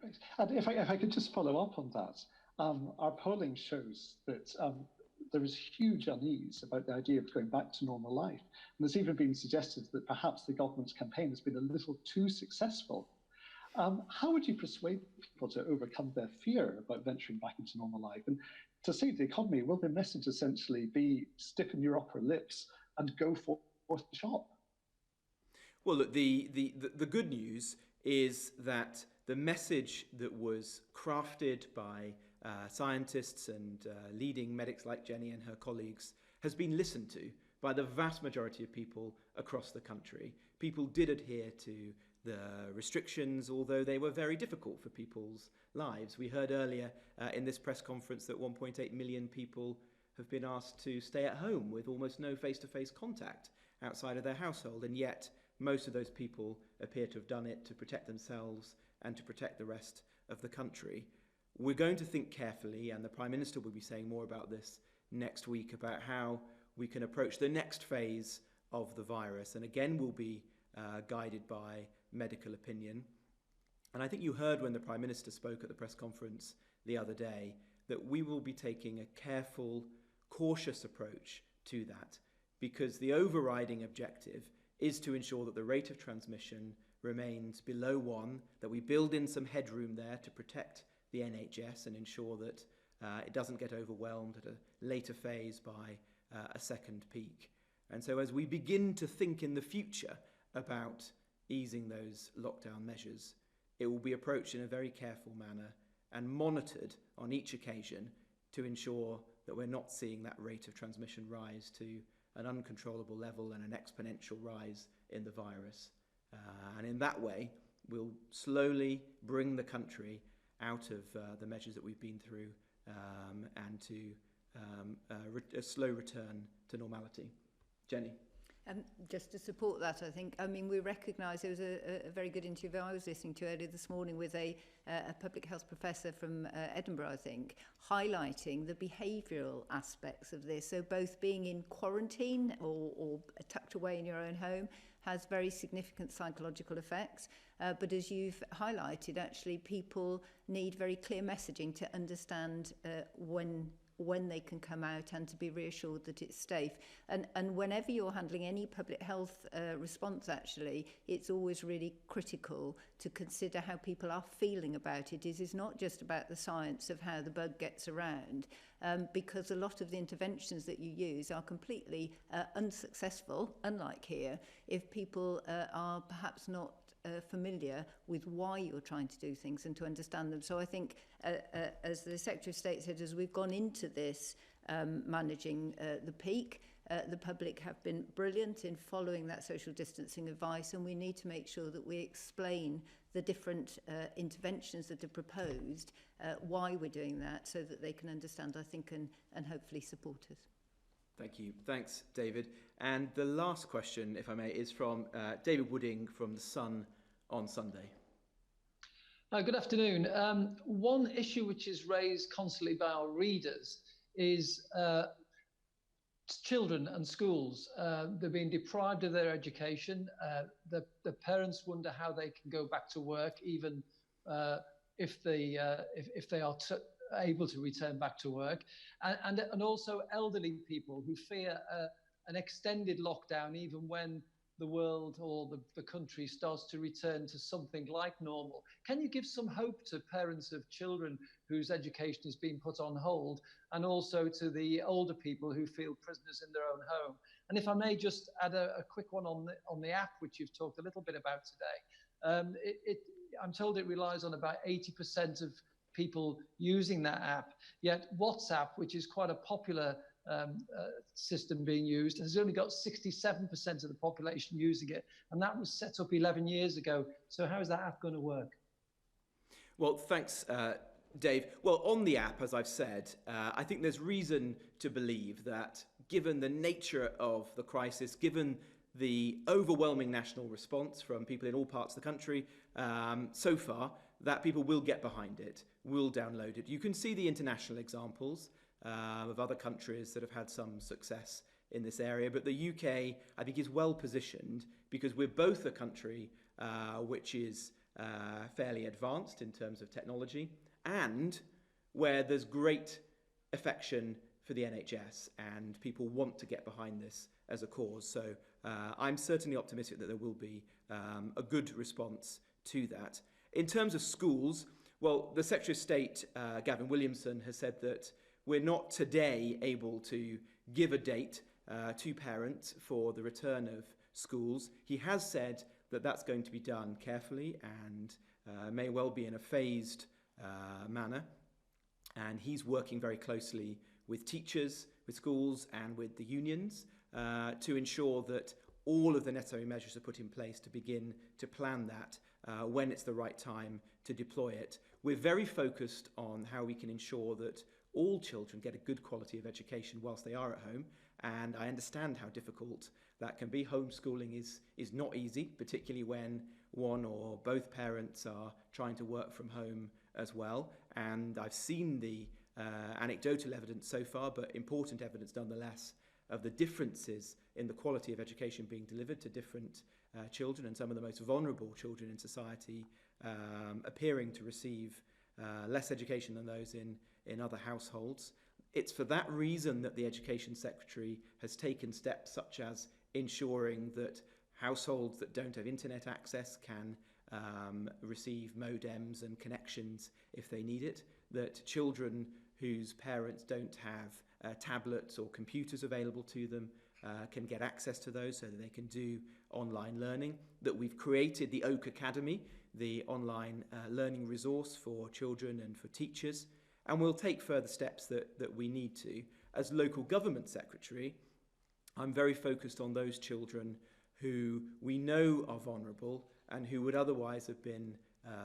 Right. And if I could just follow up on that, our polling shows that there is huge unease about the idea of going back to normal life. And there's even been suggested that perhaps the government's campaign has been a little too successful. How would you persuade people to overcome their fear about venturing back into normal life? And to save the economy, will the message essentially be stiffen your upper lips and go forth to shop? Well, look, the good news is that the message that was crafted by scientists and leading medics like Jenny and her colleagues has been listened to by the vast majority of people across the country. People did adhere to the restrictions, although they were very difficult for people's lives. We heard earlier in this press conference that 1.8 million people have been asked to stay at home with almost no face-to-face contact outside of their household, and yet most of those people appear to have done it to protect themselves and to protect the rest of the country. We're going to think carefully, and the Prime Minister will be saying more about this next week, about how we can approach the next phase of the virus, and again we'll be guided by medical opinion. And I think you heard when the Prime Minister spoke at the press conference the other day that we will be taking a careful, cautious approach to that, because the overriding objective is to ensure that the rate of transmission remains below 1, that we build in some headroom there to protect the NHS and ensure that it doesn't get overwhelmed at a later phase by a second peak. And so as we begin to think in the future about easing those lockdown measures, it will be approached in a very careful manner and monitored on each occasion to ensure that we're not seeing that rate of transmission rise to an uncontrollable level and an exponential rise in the virus. And in that way, we'll slowly bring the country out of the measures that we've been through and to a slow return to normality. Jenny? Just to support that, I mean, we recognise there was a very good interview I was listening to earlier this morning with a public health professor from Edinburgh, I think, highlighting the behavioural aspects of this. So both being in quarantine or tucked away in your own home has very significant psychological effects. But as you've highlighted, actually, people need very clear messaging to understand when they can come out and to be reassured that it's safe. And whenever you're handling any public health response, actually, it's always really critical to consider how people are feeling about it. It is not just about the science of how the bug gets around, because a lot of the interventions that you use are completely unsuccessful, unlike here, if people are perhaps not familiar with why you're trying to do things and to understand them. So I think, as the Secretary of State said, as we've gone into this managing the peak, the public have been brilliant in following that social distancing advice, and we need to make sure that we explain the different interventions that are proposed, why we're doing that, so that they can understand, I think, and hopefully support us. Thank you. Thanks, David. And the last question, if I may, is from David Wooding from The Sun on Sunday. Good afternoon. One issue which is raised constantly by our readers is children and schools. They're being deprived of their education. The parents wonder how they can go back to work, even if they are able to return back to work, and also elderly people who fear an extended lockdown, even when the world or the country starts to return to something like normal. Can you give some hope to parents of children whose education is being put on hold, and also to the older people who feel prisoners in their own home? And if I may just add a quick one on the app, which you've talked a little bit about today. I'm told it relies on about 80% of people using that app, yet WhatsApp, which is quite a popular system being used, has only got 67% of the population using it, and that was set up 11 years ago. So how is that app going to work? Well, thanks, Dave. Well, on the app, as I've said, I think there's reason to believe that given the nature of the crisis, given the overwhelming national response from people in all parts of the country so far, that people will get behind it, will download it. You can see the international examples of other countries that have had some success in this area, but the UK, I think, is well positioned because we're both a country which is fairly advanced in terms of technology and where there's great affection for the NHS and people want to get behind this as a cause. So I'm certainly optimistic that there will be a good response to that. In terms of schools, well, the Secretary of State, Gavin Williamson, has said that we're not today able to give a date to parents for the return of schools. He has said that that's going to be done carefully and may well be in a phased manner. And he's working very closely with teachers, with schools and with the unions to ensure that all of the necessary measures are put in place to begin to plan that when it's the right time to deploy it. We're very focused on how we can ensure that all children get a good quality of education whilst they are at home. And I understand how difficult that can be. Homeschooling is not easy, particularly when one or both parents are trying to work from home as well. And I've seen the anecdotal evidence so far, but important evidence nonetheless, of the differences in the quality of education being delivered to different children, and some of the most vulnerable children in society appearing to receive less education than those in other households. It's for that reason that the Education Secretary has taken steps such as ensuring that households that don't have internet access can receive modems and connections if they need it, that children whose parents don't have tablets or computers available to them can get access to those so that they can do online learning, that we've created the Oak Academy, the online learning resource for children and for teachers, and we'll take further steps that we need to. As Local Government Secretary, I'm very focused on those children who we know are vulnerable and who would otherwise have been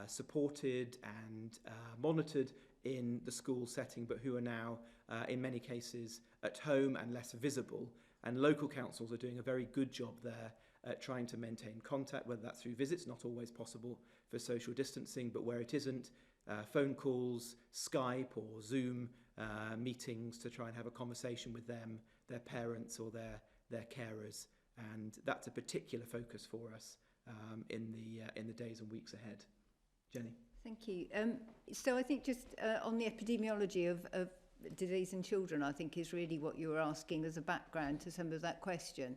supported and monitored in the school setting, but who are now, in many cases, at home and less visible. And local councils are doing a very good job there at trying to maintain contact, whether that's through visits, not always possible for social distancing, but where it isn't, phone calls, Skype or Zoom meetings to try and have a conversation with them, their parents or their carers. And that's a particular focus for us in the days and weeks ahead. Jenny? Thank you. So I think just on the epidemiology of disease in children, I think is really what you were asking as a background to some of that question.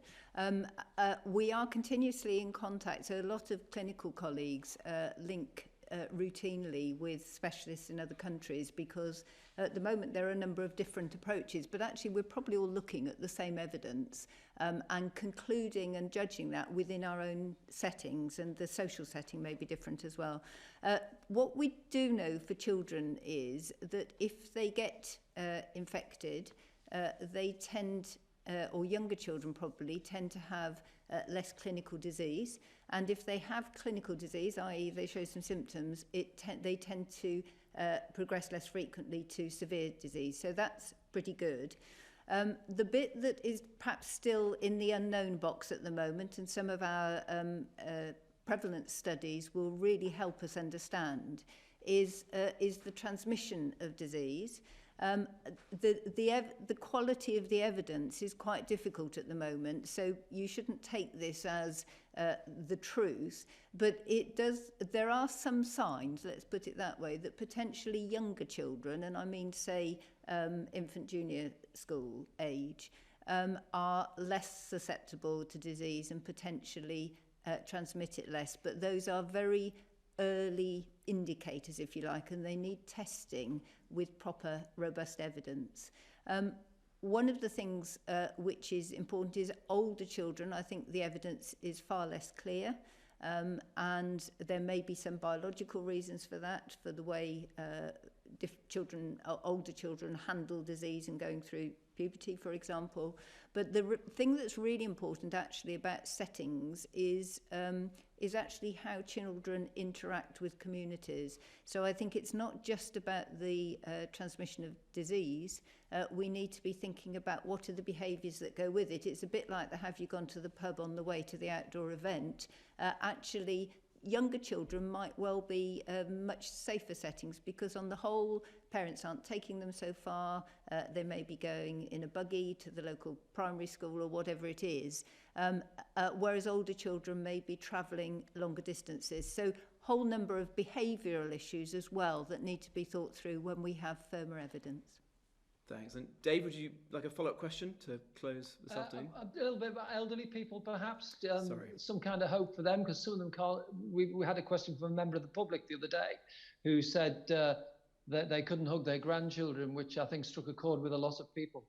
We are continuously in contact, so a lot of clinical colleagues link routinely with specialists in other countries, because at the moment there are a number of different approaches, but actually we're probably all looking at the same evidence and concluding and judging that within our own settings, and the social setting may be different as well. What we do know for children is that if they get infected, they tend, or younger children probably, tend to have less clinical disease. And if they have clinical disease, i.e. they show some symptoms, they tend to progress less frequently to severe disease. So that's pretty good. The bit that is perhaps still in the unknown box at the moment, and some of our prevalence studies will really help us understand, is the transmission of disease. The quality of the evidence is quite difficult at the moment, so you shouldn't take this as the truth, but there are some signs, let's put it that way, that potentially younger children, and I mean say infant junior school age, are less susceptible to disease and potentially transmit it less, but those are very early indicators, if you like, and they need testing with proper, robust evidence. One of the things which is important is older children. I think the evidence is far less clear, and there may be some biological reasons for that, for the way older children handle disease and going through puberty, for example. But the thing that's really important actually about settings is actually how children interact with communities. So I think it's not just about the transmission of disease. We need to be thinking about what are the behaviours that go with it. It's a bit like the have you gone to the pub on the way to the outdoor event. Actually, younger children might well be much safer settings, because on the whole, parents aren't taking them so far. They may be going in a buggy to the local primary school or whatever it is, whereas older children may be travelling longer distances. So whole number of behavioural issues as well that need to be thought through when we have firmer evidence. Thanks. And Dave, would you like a follow-up question to close this afternoon? A little bit about elderly people, perhaps. Sorry. Some kind of hope for them, because some of them can't. We had a question from a member of the public the other day who said that they couldn't hug their grandchildren, which I think struck a chord with a lot of people.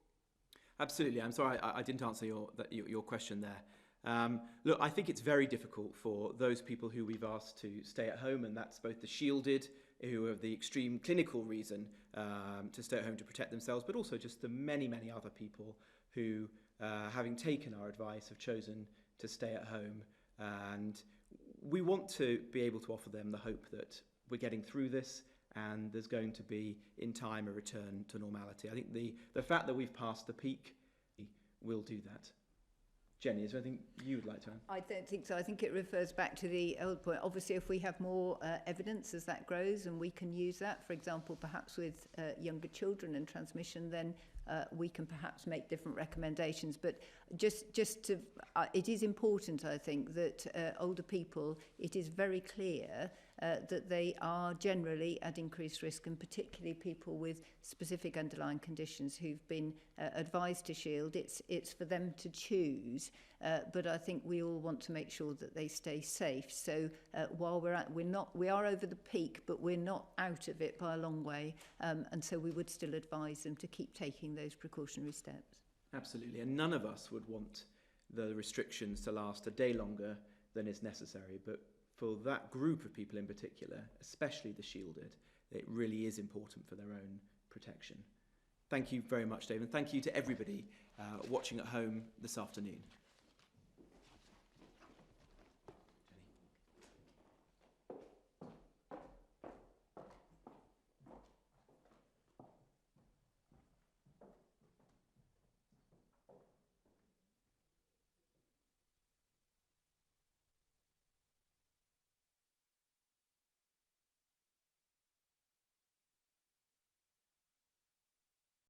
Absolutely. I'm sorry I didn't answer your question there. Look, I think it's very difficult for those people who we've asked to stay at home, and that's both the shielded, who have the extreme clinical reason to stay at home to protect themselves, but also just the many, many other people who, having taken our advice, have chosen to stay at home. And we want to be able to offer them the hope that we're getting through this and there's going to be, in time, a return to normality. I think the fact that we've passed the peak will do that. Jenny, is there anything you would like to add? I don't think so. I think it refers back to the old point. Obviously, if we have more evidence as that grows and we can use that, for example, perhaps with younger children and transmission, then we can perhaps make different recommendations. But just to, it is important, I think, that older people, it is very clear that they are generally at increased risk, and particularly people with specific underlying conditions who've been advised to shield. It's for them to choose, but I think we all want to make sure that they stay safe. So while we are over the peak, but we're not out of it by a long way, and so we would still advise them to keep taking those precautionary steps. Absolutely, and none of us would want the restrictions to last a day longer than is necessary, but for that group of people in particular, especially the shielded, it really is important for their own protection. Thank you very much, Dave, and thank you to everybody watching at home this afternoon.